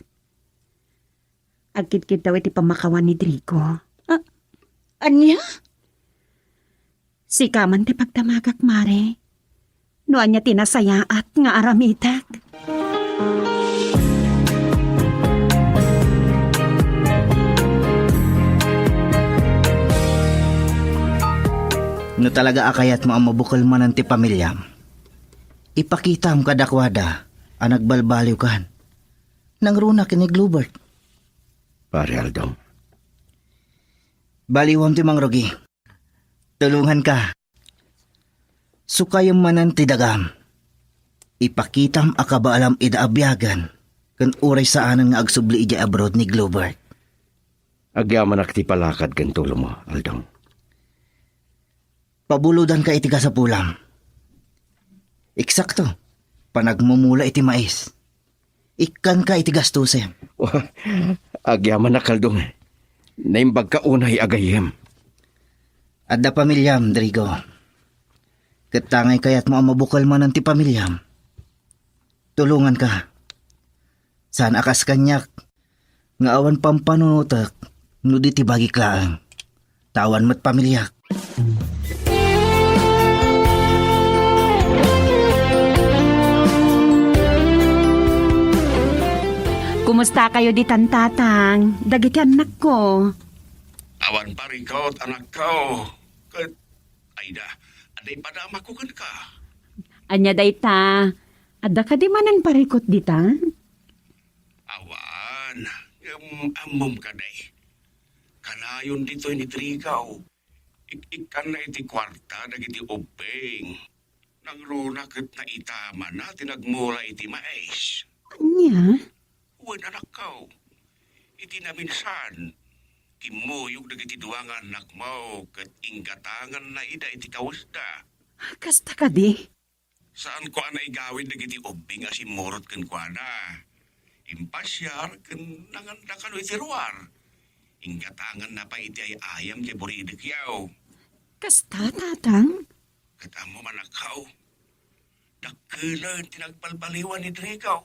Agkit-kit daw iti pamakawan ni Drigo. Anya? Si kaman ti pagtamagak, Mare. Noan niya tinasayaat nga aramitak. No talaga akayat mo ang mabukal man ang ti pamilya. Ipakita ang kadakwada ang nagbalbaliw kan. Nang runa kini Globert. Pare Aldong. Baliwam ti Mang Rogi. Tulungan ka. Sukayam manan ti dagam. Ipakitam akabaalam idaabyagan kan uray saanan nga agsubli ija abroad ni Globert. Agyaman ak ti palakad kan tulo mo, Aldong. Pabuludan ka iti sa pulam. Eksakto. Panagmumula iti mais. Ikan ka iti gastusem. Agyaman ak, Aldong. Naimbag ka unay agayem. Adda pamilyam, Drigo. Katangay kayat mo ang mabukal man ang ti pamilyam. Tulungan ka. Saan akas kanyak. Nga awan pampanunutak. Nudi ti bagi klaang. Tawan mo't pamilyak. Kumusta kayo di tantatang? Dagiti anak ko. Awan pa rin ko at anak ko. Kat, Aida, aday padama ko kan ka. Anya dayta. Adda ka di manan parikot dita? Awan, amom ka day. Kanayon dito ni Trigaw. Ikan na iti kwarta, nagiti upeng. Nang runa kat na itama na, tinagmula iti mais. Anya? Uwan anak ko. Iti naminsan. Kimuyog nagiti duwangan anak mo, kat inggatangan na ida iti kawasta. Kasta ka di? Saan ko ana igawin nagiti ubing asimurot ken kuana. Impasyar ken nanganda kano iti ruar. Inggatangan na pa iti ay ayam ti buridik yaw. Kasta, tatang? Katamo manakaw. Dakila tinagbalbaliwan ni Drikaw.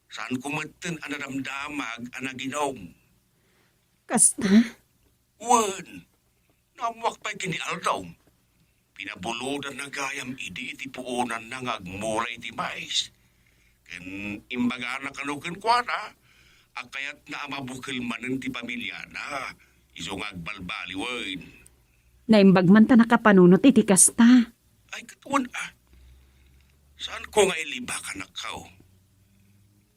Saan kumaten anadamdamag anaginom. Kasta? Wan, namwak pa'y kini Aldaw. Pinabuludan na gayam iti puunan na ngagmula iti mais. Ken imbaga na kanukin kwa na, akayat na amabukil manen ti pamilya na, iso ngagbalbaliwan. Naimbag man ta nakapanunot iti kasta. Ay katuan saan ko nga iliba ka na kao?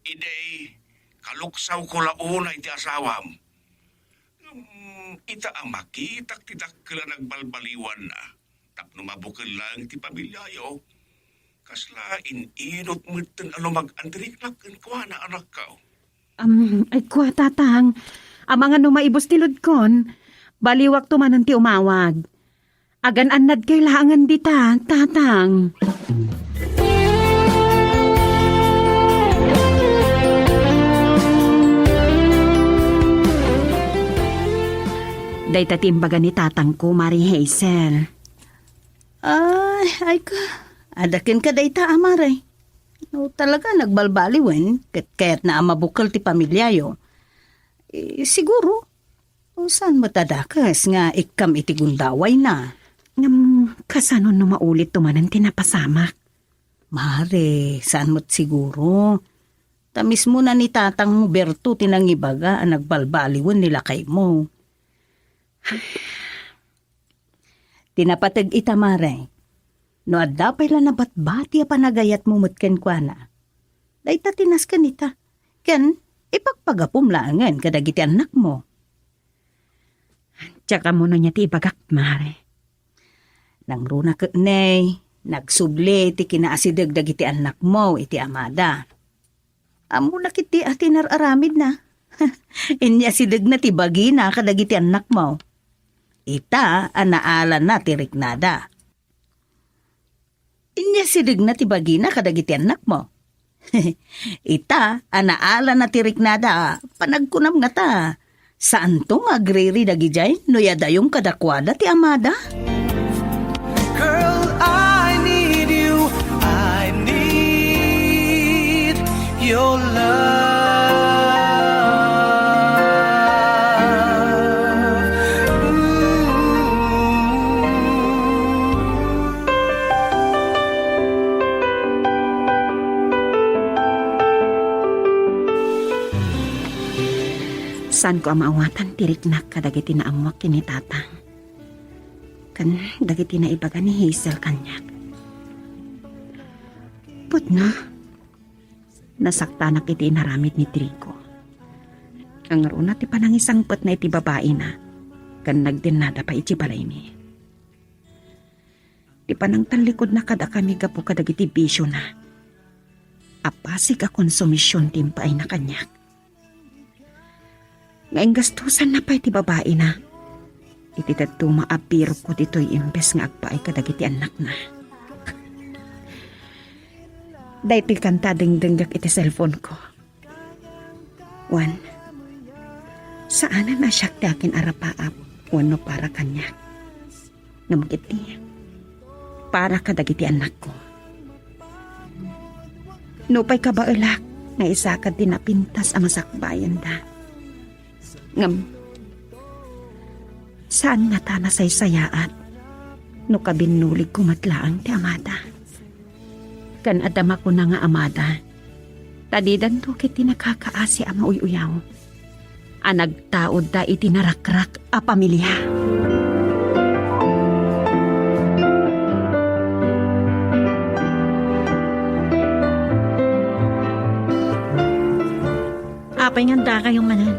Idey, kaluksaw ko launa iti asawam. Ita ang makitak titak kala nagbalbaliwan na. Tapno mabukil lang ti pamilyayo. Kasla inot mo ito mag-andrik na kwa na anak ka. Ay kwa, tatang. Ang mga numaibos tilod kon, baliwak tumanan ti umawag. Agan-anad kailangan dita, tatang. Day tatimbaga ni tatang ko, Mari Hazel. Ay ka. Adakin ka dayta amaray. No, talaga nagbalbaliwen. Kaya't na mabukal ti pamilyayo. Siguro. Saan matadakas nga ikam iti gundaway na. Kasano no maulit tumanan tinapasamak? Mare, saan mo't siguro? Tamis mo na ni tatang Berto tinangibaga ang nagbalbaliwen nila kay mo. Tinapatag itamare. No adda pa'y la nabatbati a panagayat mo mutken kwa na. Dayta tinas kanita. Ken, ipagpagapum laangan kadagiti anak mo. Tsaka mo na niya ti ibagak, Mare. Nang runa kaknay, nagsubli ti kinaasideg dagiti anak mo iti amada. Amo na kiti ati nararamid na. Inya sideg na ti bagi na kadagiti anak mo. Ita anaalan na ti riknada. Inya sideg na ti bagi na kadagiti anak mo. Ita anaalan na ti riknada panagkunam nga ta. Saan to agriri dagijay no yadayong kadakwada ti amada? Girl, I need you. I need your love. Ooh. Saan ko ang maawatan tirik na kadagiti na amwak kini tatang. Kan dagiti na ibaga ni Hazel kanyak. Put na. Nasakta na kiti inaramid ni Trigo. Ang runa ti panangisang put na iti babae na. Kan nagdinada pa iti balay mi. Di panang talikod na kada kami gapo kadagiti bisyo na. Apasig a konsumisyon timpa ay na kanyak. Ngayon gastusan na pa iti babae na. Iti tato maapiro ko dito'y imbes nga agpaay kadagiti anak na. Dahil kanta dengdenggak iti cellphone ko. Juan, saan na siya akin arapaap wano para kanya. Namagiti, para kadagiti anak ko. Nupay ka ba ulak na isa ka din napintas ang masakbayan da. Saan nga ta nasaysayaat no kabinulig kumatlaang ti amada. Kan adama ko na nga amada. Tadidan to kiti nakakaasi ama uyuyaw. Anagtaod da iti narakrak a pamilya. Apay nga da kayong manan.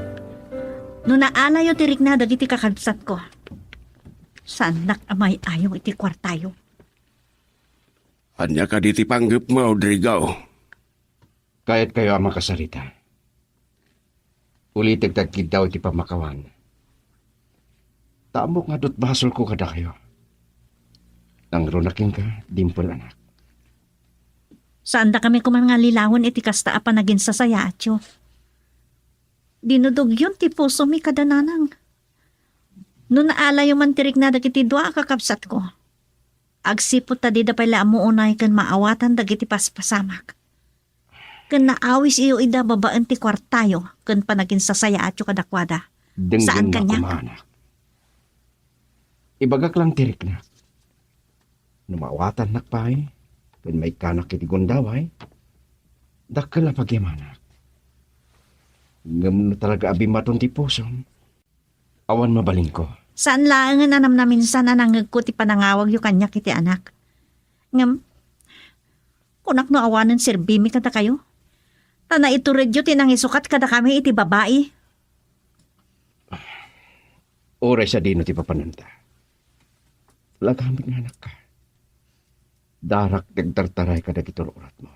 No naalayo tirik na dagiti kakabsat ko. Sanak amay ayong iti kwartayo. Anya ka diti panggap mo, Rodrigo. Kahit kayo ang makasarita. Ulitig tagkid daw iti pamakawan. Taamok nga dot basol ko kada kayo. Nang runaking ka, dimpol anak. Saan da kami kuman nga lilawon iti kasta apa naging sasaya atyo. Dinudog yun ti puso mi kadananang. No naalayo man tirik na dagiti dua kakabsat ko. Agsipot ta di da pala amuunay kan maawatan dagiti paspasamak. Kan naawis iyo ida babaan ti kwartayo kan panagin sasaya atyo kadakwada. Saan Dengdeng kanya? na kumanak. Ibagak lang tirik na. Numawatan nakpay. Kan may kanak iti gundaway. Dakkel na pagyamanak. Ngam na talaga abimaton ti puso. Awan mabaling ko. Saan lang nga nanam na minsan na nangagko ti panangawag yu kanya kiti anak. Ngam, kunak no awanan sirbimi kada kayo. Tana ito redyo tinangisukat kada kami iti babae. Oray sa dino ti papananta. Lagamit nga anak ka. Darak nagtartaray ka dagitol urat mo.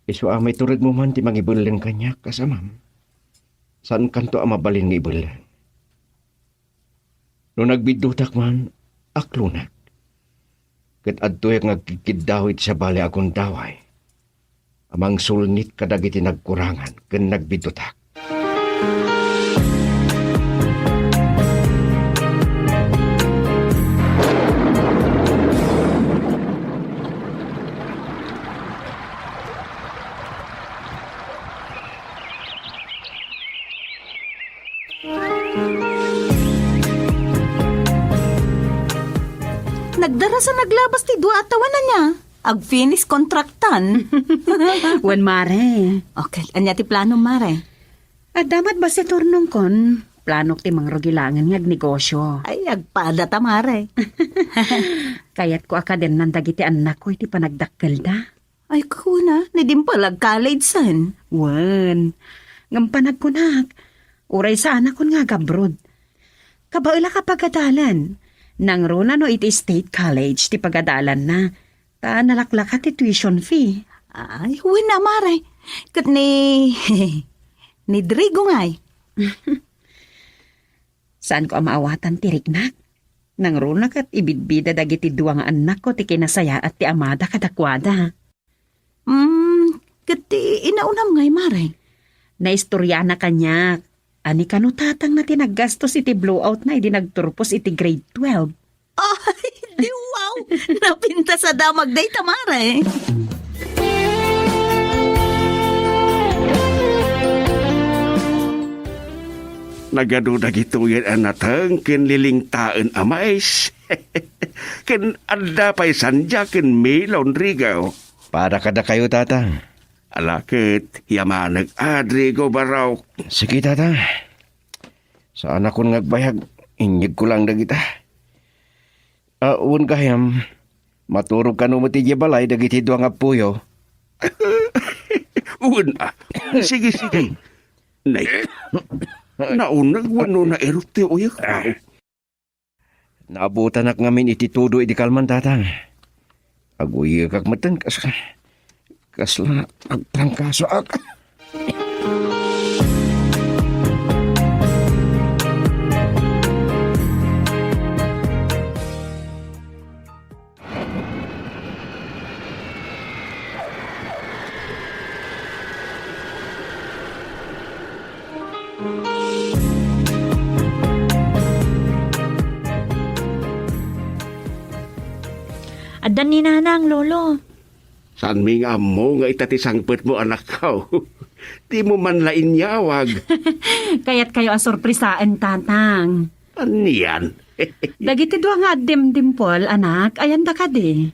Isu amay turad mo man ti mangibulan kanya kasamam. Saan kanto ang mabalin nga ibulan? No nagbidutak man, aklunak. Kat adtoy nga kikidawit sa bali akong daway. Amang sulnit kadagiti nagkurangan ken nagbidutak. Nagdara sa naglabas ti dua atawan na niya. Ag-finish kontraktan. Juan mare. Okay, anya ti plano, mare? At damat ba si turnong kon? Planok ti mangrugilangan ngag negosyo. Ay, agpada ta, mare. Kayat ko akaden nandagiti anak ko iti panagdakkel da. Ay, kuna, nadimpalag college san. Wan, ngampanag ko nak. Uray sa anak ko nga gabrod. Kabaila ka pagadalan. Nang runa no iti state college ti pagadalan na. Ta nalaklaka ti tuition fee. Ay, huwin na, mare. Kat ni... ni Drigo ngay. Saan ko ang maawatan ti Rignak? Nang runa kat ibidbida dagiti duwa nga anak ko ti kinasaya at ti amada kadakwada. Kat inaunam ngay, mare. Naistorya na kanya. Ani kanu tatang na tinaggastos iti blowout na iti nagturpos iti grade 12. Ay, di wow! Napinta sa damag day, tamare. Nagaduda gito yan anatang ken liling taen amais. Ken anda pa'y sandya ken May Rodrigo. Para kada kayo tatang. Alakit, yamanag Adrigo baraw. Sige, tatang. Saan ako ngagbayag, inyag ko lang dagita. Un kayam, maturog ka no ti balay dagiti duang apuyo. Una. Sige, sige. Nay, naunag wano na erupte uyak tao. Naabutan ak ngamin iti tudo iti kalman, tatang. Aguya kak matan kasla agtrangkaso ak. Adan ni nanang, lolo. San mi nga mo nga itatisangpet mo anak ka. Di mo man lain yawag. Kaya't kayo ang sorpresaan, tatang. Aniyan. Dagiti dua nga dimdimpol, anak, ayan da ka di.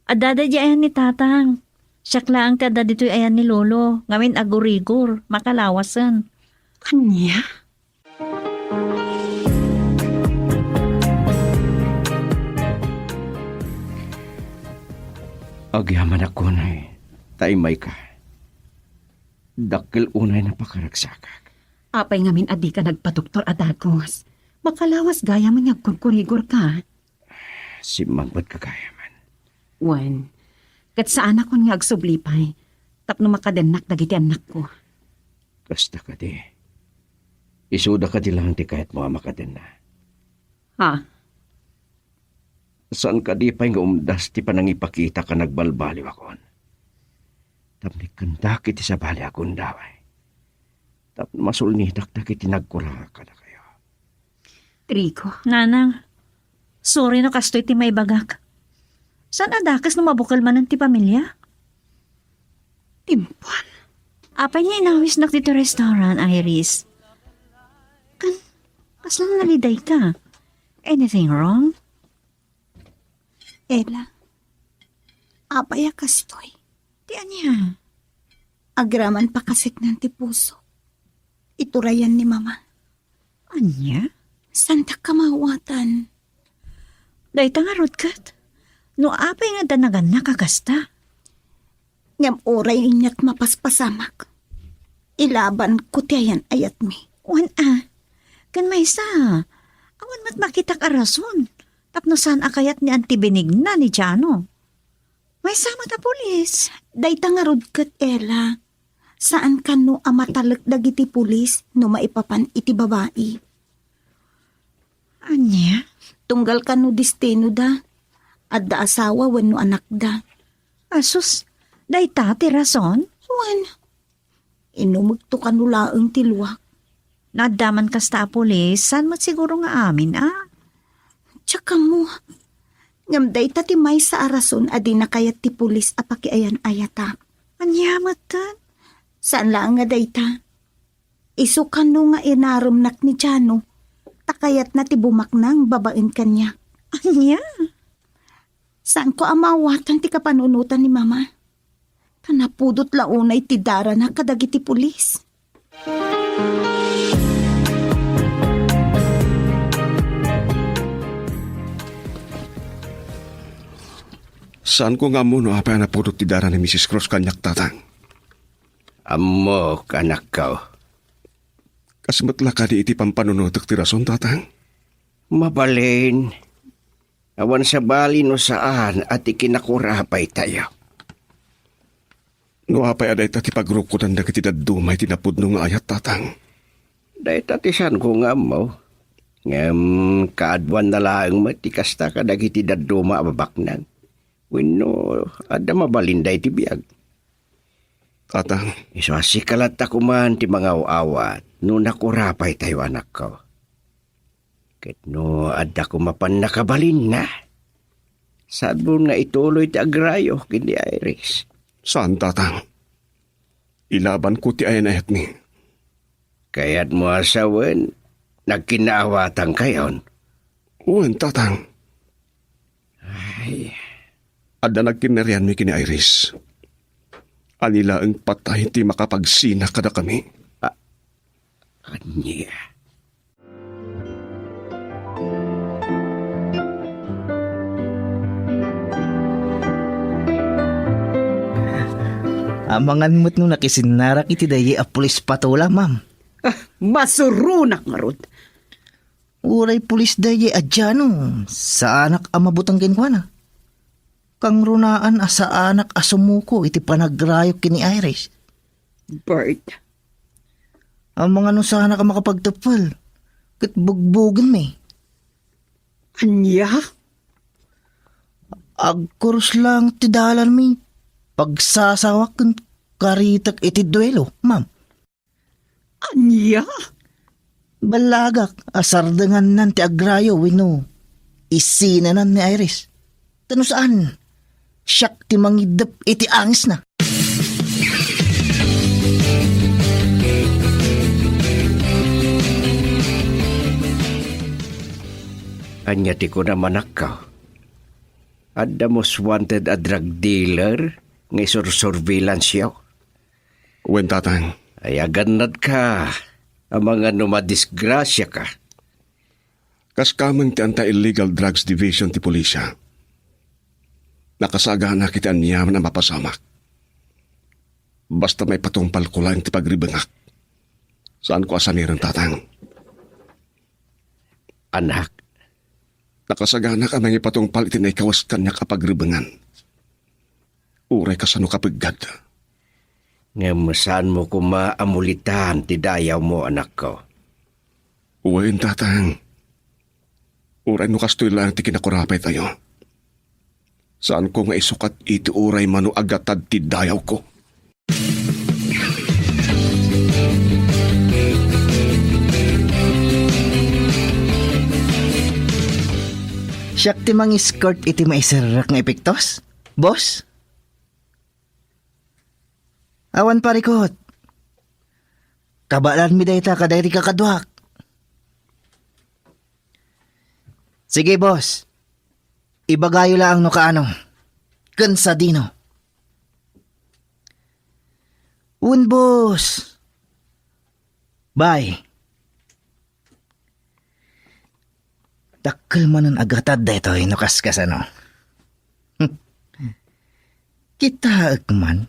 Adada di ayan ni tatang. Siyakla ang kada dito'y ayan ni lolo. Ngamin agurigor, makalawasan. Anya? Agyaman ako na taimay ka. Dakil unay na pakaragsakak. Apay ngamin adi ka nagpatuktor adagos. Makalawas gaya man kurkurigor ka. Si Mangbad kagayaman. Wen, kat saan ako nga agsublipay. Tapno makadenak dagiti anak ko. Kasta ka di. Isuda ka di lang ti kahit mga makaden na. Ha? Saan ka di pa nga umdas ti panangipakita ka nagbalbaliw akon. Tapni kandak iti sa bali akong daway. Tapno masulnidak na kiti nagkura ka na kayo. Trigo. Nanang, sorry no kastoy ti may bagak. Saan adakas no mabukal man ng ti pamilya? Timpon. Apay niya inawis na dito restaurant, Iris. Kaslang naliday ka. Anything wrong? Ela, apaya kastoy. Di anya. Agraman pa kasik ng ti puso. Iturayan ni mama. Anya? Santa kamawatan. Day nga rudkat. No apay nga danagan nakagasta. Ngam oray inyak mapaspasamak. Ilaban ko tiyan ayat mi. Wan kan may sa. Awan mat makita ka rason. Tapno saan akayat ni Auntie Benigna ni Jano. May sama ta pulis. Dayta nga rudkat, Ela. Saan ka no amatalak dagiti pulis no maipapan iti babae? Anya? Tunggal ka no destino da. Adda asawa wenno anak da. Asus, dayta ti rason? Wan. Inumugto ka no laeng tiluwak. Nadaman kasta pulis, saan mat siguro nga amin Tsaka mo. Ngam dayta ti may sa arason adi nakayat ti pulis apakiayan ayatak. Anyamat tan? Saan lang nga dayta? Isukan no nga inarumnak ni Jano. Takayat na ti bumaknang babaen kanya. Anya? Saan ko amawatan ti kapanunutan ni mama? Kanapudot launay ti dara na kadagiti pulis. Saan ko nga mo no apay na pudot ti dara ni Mrs. Cross kanyak tatang? Amo, kanak ka. Kasmatla ka di iti pampanunutok ti rason tatang? Mabalin. Awan sa bali no saan at ikinakurapay tayo. No apay aday ta ti pagruko ng dagiti dadumay tinapudno nga ayat tatang. Dahil tatisan ko nga mo. Ngam kaadwan na lang matikasta ka dagiti daduma ababaknan. Wino, ada mabalinday ti biyag. Tatang, Iswasikalat ako man ti mga awat, no nakurapay tayo anak ko. Ket no, ada ko mapan nakabalin na. Saan mo nga ituloy ti agrayo, kindi Iris? saan tatang? Ilaban ko ti ayan ayat ni. Kaya't mo asawan, nagkinaawatan kayon. Uwan tatang. Ay, Ada nagkinarian mi kini Iris. Anila ang patay ti makapagsina kada kami. Anya. Amangan mo't no nakisinarak iti dayi a pulis patula, ma'am. Masurunak nga rod. Uray pulis dayi adyano. Sa anak amabutang kinkwana. Kang runaan sa anak asumuko iti panagrayok kini Iris. Bert, Ang mga no sa anak makapagtapal. Kat bugbugan me. anya? Agkuros lang ti dalan mi. Pagsasawak kan karitak iti duelo, ma'am. Anya? Balagak, asardangan nan ti agrayo, wino. Isinanan ni Iris. Tano saan? Siyak ti mangidap iti angis na. Anya ti ko naman ka. Adda most wanted a drug dealer nga surveillance yaw. Wen tatang, Ay aganad ka. Ang mga numadisgrasya ka. kas kamang ti Anti-Illegal Drugs Division ti Pulisya. Nakasaga na kita niya na mapasamak. Basta may patungpal ko lang ti pagribangak. Saan ko asamiran tatang? Anak, Nakasagana ka may patungpal iti na ikawas kanya kapagribangan. Uray ka sa no kapagad. nga masaan mo ko maamulitan ti dayaw mo anak ko. Uwain tatang. Uray no kastoy lang ti kinakurapay tayo. Saan ko nga isukat iti uray mano agatad ti dayaw ko? Siyak ti skirt iti maisarak nga epektos, boss? Awan parikot. Kabalan mi dayta kadayri kakadwak. Sige, boss. Ibagayo lang no kaano. Kansadino. Un, boss. Bye. Dakkel manan agatad dayto inukaskas ano. Kita agman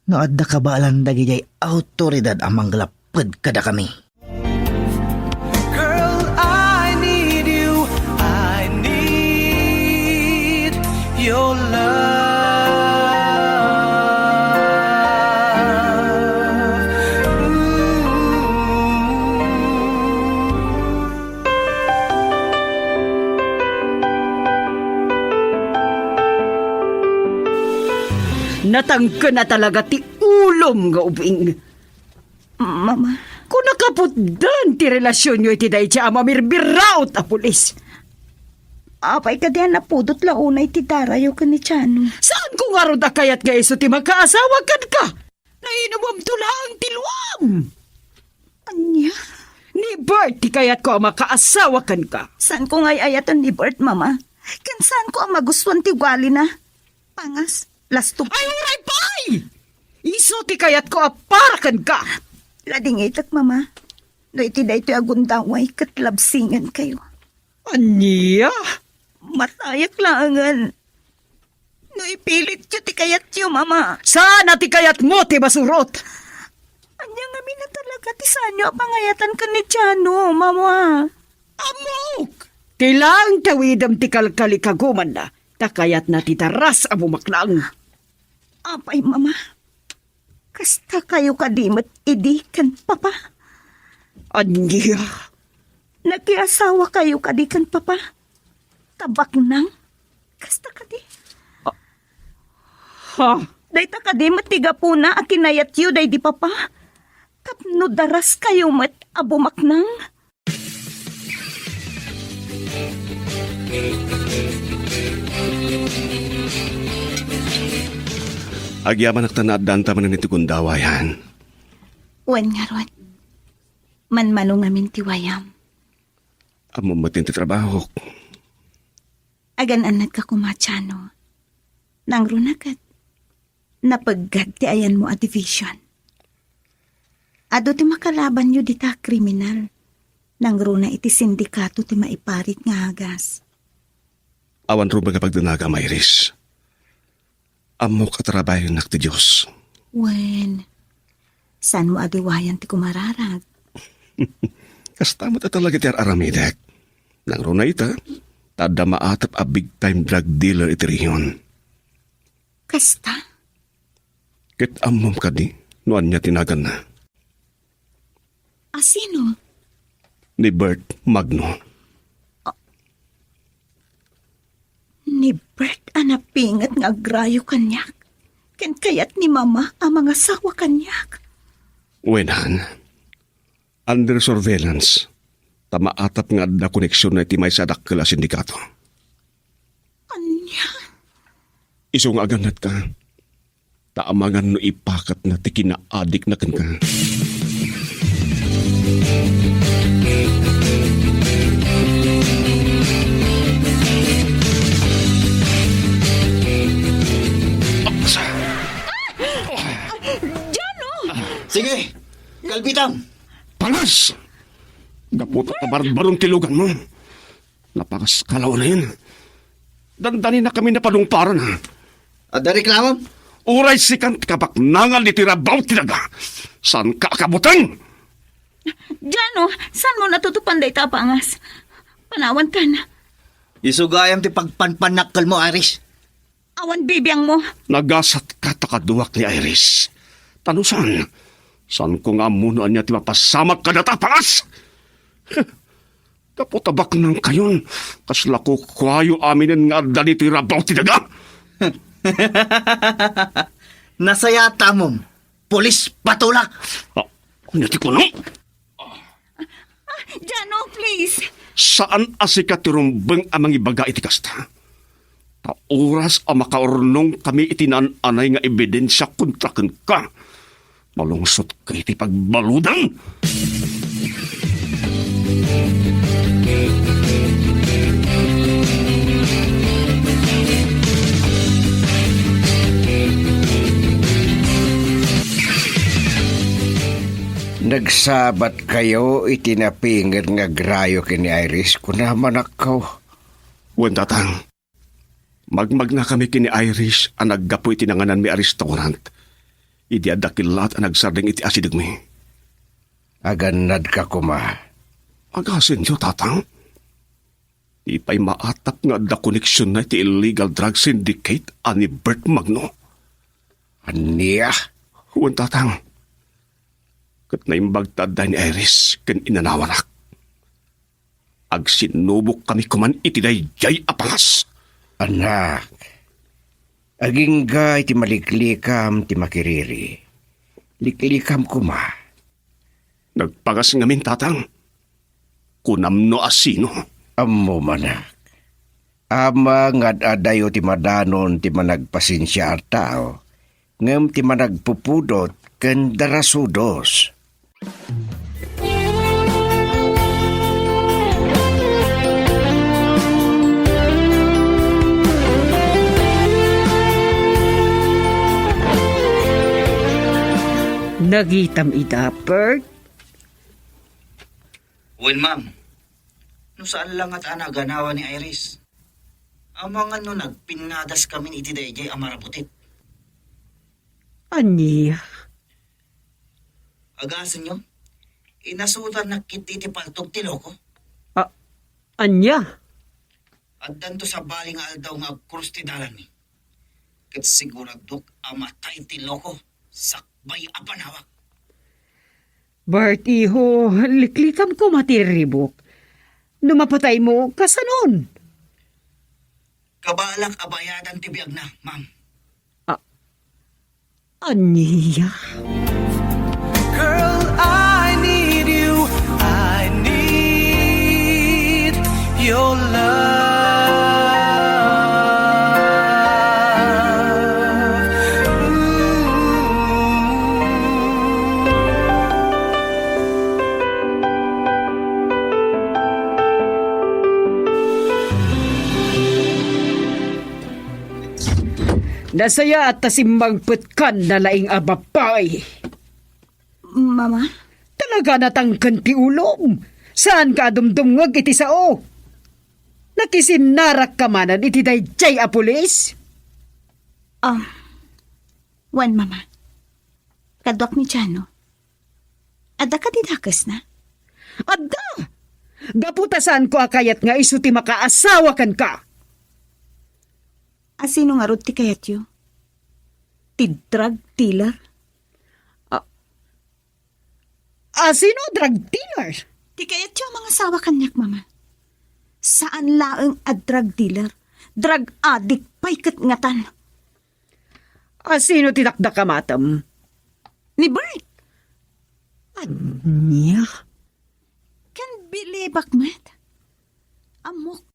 no adda kabalan dagijay autoridad amang lapad kada kami. Girl, I need you. I need your love. Natangka na talaga ti ulom nga ubing. Mama, Kung nakaputdan ti relasyon nyo iti dahi siya mamirbiraot a pulis. apay ka diyan napudot launay ti darayo ka ni Chano. Saan ko nga ron kayat nga iso ti magkaasawa kan ka? Nainumam tula ang tilwam. Anya? Ni Bert ti kayat ko ang makaasawa kan ka. Saan ko nga'y ayatan ni Bert, mama? Kan saan ko ang magustuhan ti wali na? Pangas, lasto. Ay, uray pay! Iso ti kayat ko aparakan ka. Lading itak, mama. No iti da ito agundaway katlabsingan kayo. Anya? Matayak langan. No ipilit yun ti kayat yun, mama. Saan ti kayat mo ti basurot? Anya nga na talaga ti sanyo pangayatan ka ni Chano, mama. Amok! Tilang tawidam ti kalkalikaguman na. Takayat na ti taras abumaklang. Apay, mama. Kasta kayo kadimot idi kan papa. Anya? Nakiasawa kayo kadi kan papa. Tabak nang. Kasta kadi. Ha? Dayta kadimot tiga po na akinayat yu day di papa. Tapno daras kayo mat abumaknang. Agyaman naktanaddan taman nito kundawayan. Wen nga ron. Manmano ngamin tiwayam. Amo matin ti trabaho. Agan-anad ka kumachano. Nang runakat. Napagad ti ayan mo a division. Ado ti makalaban yu dita kriminal. Nang runa iti sindikato ti maiparit nga hagas. Awan ro mga pagdanaga, Iris. Amo katrabayo nak ti Diyos. Wen, saan mo adiwayan ti kumararag? Kasta mo ta talaga ti aramidek. Nang ro na ita, tada maatap a big time drug dealer iti riyon. Kasta? Kit amom ka di, noan niya tinagan na. Asino? Ni Bert Magno. Ni Bert anapingat nga agrayo kanyak. Ken kayat ni mama ang mga sawa kanyak. Wenan, under surveillance, tamaatap nga da koneksyon na iti may sadak kala sindikato. Anya? Isong aganat ka, taamangan no ipakat na ti kinaadik na kan ka. Sige, kalbitam. Palas! Gaputa ka barong tilugan mo. Napakas kalaw na yun. Dandanin na kami na padungparan ha. Ada reklamam? Uray sikan kabaknangal ni tirabaw tinaga. San ka akabutan? Jano, saan mo natutupan day tapangas? Panawan ka na. Isugayam ti pagpanpanakal mo, Iris. Awan bibiyang mo. Nagasat ka takaduwak ni Iris. Tanusan, saan ko nga munoan niya ti mapasamak ka natapangas? Kaputabak nang kayon, kasla ko kwayo aminin nga dali tirabaw tinaga. Nasayata mom. Polis patula. Nati ko no? Jano, please. Saan asikat tirumbeng amang ibaga iti kasta? Ta oras ang makaurnong kami itinananay nga ebidensya kontraken ka. Malungsot ka iti pagbaludan. Nagsabat kayo itinapingir nga grayo kini Iris kunaman ako. Wendatang, magmag na kami kini Irish ang naggapoy tinanganan mi restaurant. Idi adakilat ang nagsarding iti asidig mi. Aganad ka kuma. Agasin niyo, tatang. Ipay maatap nga da koneksyon na iti illegal drug syndicate ani Bert Magno. Aniya? Huwag tatang. Kat na imbagtad ni Iris ken inanawanak. Ag sinubok kami kuman iti dayjay apangas. Anak. Agingga iti maliklikam ti makiriri. Liklikam kuma. Nagpagas ngamin, tatang. Kunamno asino. Ammo manak. Ama ngad adayo ti madanon ti managpasinsya at tao. Ngem ti managpupudot ken darasudos. Nagitam ida, Bert. Well, ma'am. No saan lang at anaganawa ni Iris? Amang ano nagpinadas kami ni iti dayjay amarabutit. Aniya? Agasan nyo? Inasutan na kiti ti paltog ti loko. Anya? At danto sa bali nga aldaw nga agkrus ti dalan ni. Kat siguradok amatay ti loko. Sakbay apanawak. Bert, iho, liklikam ko matiribok. Numapatay mo, kasanon? Kabalak abayadan ti biyag na, ma'am. Aniya? Girl, I need you. I need your love. Nasaya at tasimbang putkan na laing abapay. Mama? Talaga natangkan ti ulom. Saan ka dumdumngag iti sao? Nakisinarak ka manan iti dayjay a pulis? Wan, Mama. Kadwak ni Chano. Adda ka didakas na? Adda! Gaputasan ko akayat nga isu ti makaasawa kan ka. Asino nga rod ti kayat yu? Ti drug dealer? Sino drug dealer? Ti kayat yu mga asawa kanyak, Mama. Saan laeng a drug dealer? Drug addict pa'y katngatan. Sino tinakda ka matam? Ni Bert. Niya? Can believe akmet. Amok.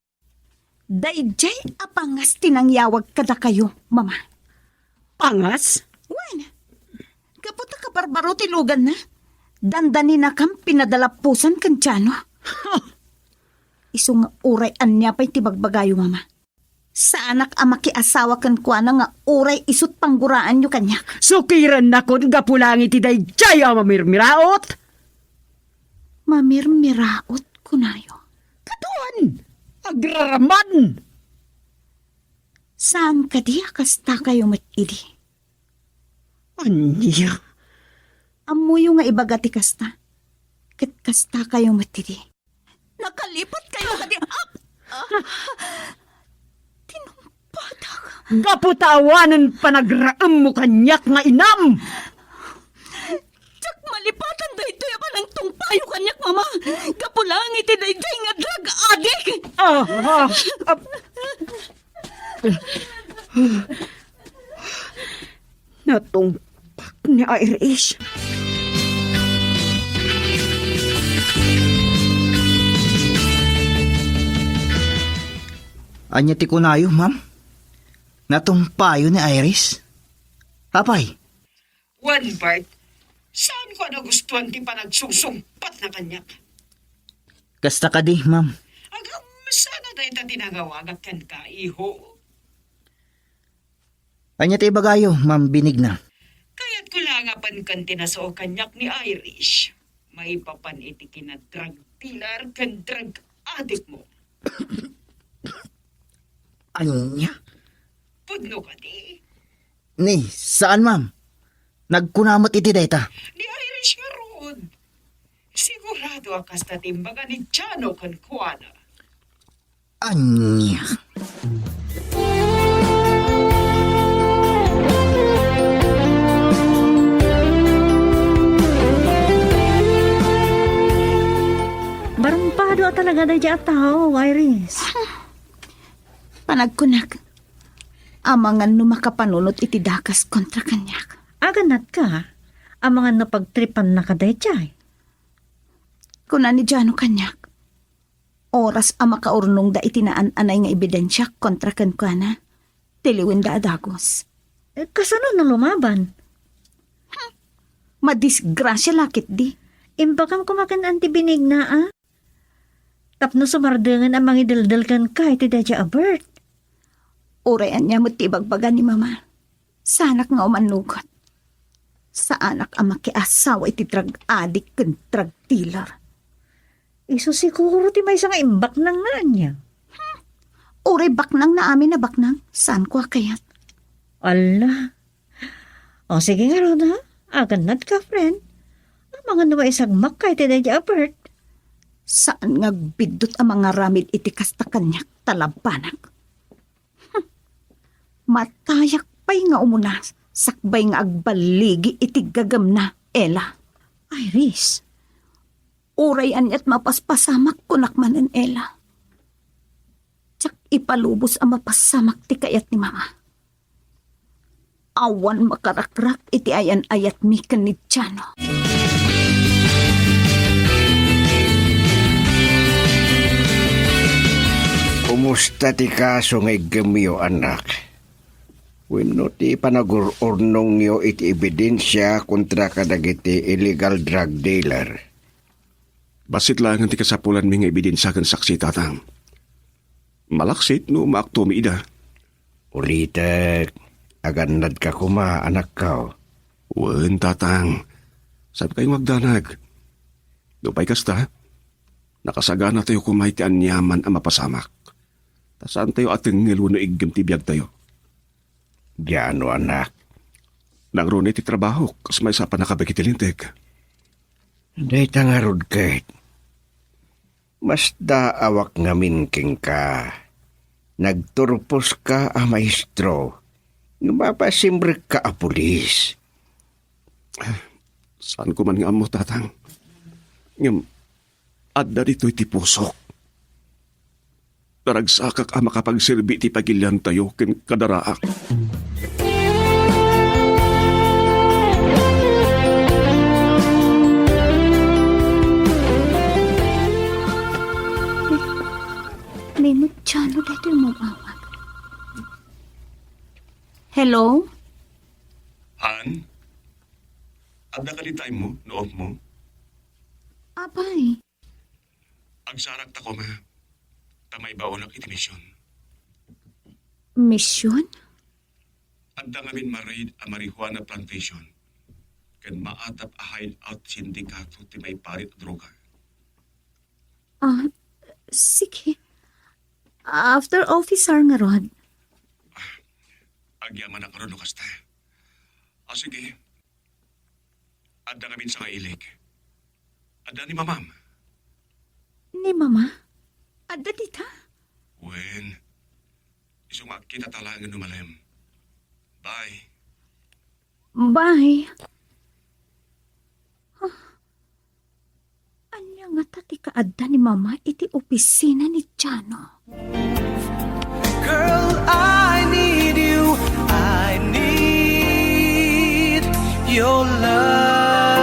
Dayjay apangas tinangyawag kada kayo, Mama. Pangas? Wan. Kaputa ka barbaro ti lugan na. Dandani na kam pinadalapusan kan Chano. Isong uray anya pa'y tibagbagayo, Mama. Sa anak ama asawa kan kuana nga uray isut pangguraan nyo kanya. Sukiran na ko gapulangi ti dayjay a mamirmiraot. Mamirmiraot kunayo. Katuan! Agraraman! Saan ka di akasta kayo matidi? Anya? Amuyo nga ibagati kasta. Kat kasta kayo matidi. Nakalipat kayo kadi. Tinumpada ka. Gaputawanan panagraam mo kanyak nga inam! Tsak malipatan da ito yaman ang tungpayo kanyak, Mama. Kapulang iti dayjay nga drug addict. Natungpak ni Irish. Anya ti kunayo, ma'am? Natong payo ni Iris? Apay? One Bart, saan ko nagustuhan ti panagsungsungpat na kanyak? Kasta ka di, ma'am. Agam, sana tayo tinagawagak kan ka, iho. Anya ti bagayo, ma'am, binig na. Kaya't kulangapan kan tinasoo kanyak ni Irish. May papan iti kina drug dealer kan drug addict mo. Anya? Pudno ka di. Ni, saan, ma'am? Nagkunamot iti dayta. Ni Irish nga roon. Sigurado akas na timbaga ni Chano kan kuana. Anya? Barumpado talaga na dyan tao, Iris. Panagkunak. Amangan no makapanunot iti dakas kontra kanyak. Aganat ka. Ang mga napagtripan na kaday dyan. Kuna ni Jano kanyak. Oras ang makaurnong da itinaan-anay nga ebidensya kontra kan kuana. Tiliwin da adagos. Kasano na lumaban? Madisgrasya lakit di. Imbakam kumakan antibinig na, ah? Tapno sumardangan ang mga daldal kan ka iti dadya abert. Urayan niya mo tibagbaga ni Mama. Sa anak nga umanugot. Sa anak ang makiasawa iti drug addict kan drug dealer. Iso siguro ti may nga imbak nang nga niya. Uray baknang na amin na baknang. Saan ko kayat? Ala. O sige nga ron ha. Aganat ka, friend. Ang mga nawa isang makay ti dadya abert. Saan nga bidot ang mga ramid iti kasta kanyak talabanak? Matayak pa'y nga umunas, sakbay nga agbaligi iti gagam na, Ella. Iris. Urayan at mapaspasamak kunakmanan, Ella. Tsak ipalubos ang mapasamak ti kayat ni Mama. Awan makarakrak iti ayan-ayat mi kanit Chano. Kumusta ti kaso nga igamiyo, anak? Wenno ti panagururnong niyo iti ebidensya kontra kadagiti illegal drug dealer. Basit lang ang ti kasapulan mi nga ebidensya kan saksi tatang. Malaksit no maakto mi ida. Ulitek, Agandad ka kuma, anak ka. Wen, tatang. Sabi kayong magdanag. Dupay kasta. Nakasagana tayo kumay ti anyaman ang mapasamak. Tasaan tayo ating ngilo na igim ti biyag tayo. Diano, anak. Nangrunay ti trabaho, kas may sapa nakabagitilintek. Day tangarod kahit. Mas daawak ngamin king ka. Nagturpos ka a maestro. Mapasimbre ka a pulis. Saan ko man nga mo, tatang? Ngam, adda dito'y ti pusok. Daragsakak ang makapagsilbi ti pagilyan tayo ken kadaraak. May mutsyano dito yung mamawag. Hello? Han? Adda ka di time mo, noob mo? Abay. Agsarak ta ko ma. Tamay baon iti misyon. Misyon? Adda ngamin marid a marijuana plantation. Ken maatap a hideout sindikato ti may parit a droga. Sige. After officer nga rod. Agyaman na karon lukas ta. Sige. Adda ngamin sa ilig. Adda ni mamam. Ni mama? Adda dita? Wen. Isumak kita talangan numalem. Bye. Bye. Anya nga tati kaadda ni mama iti opisina ni Chano. Girl, I need you. I need your love.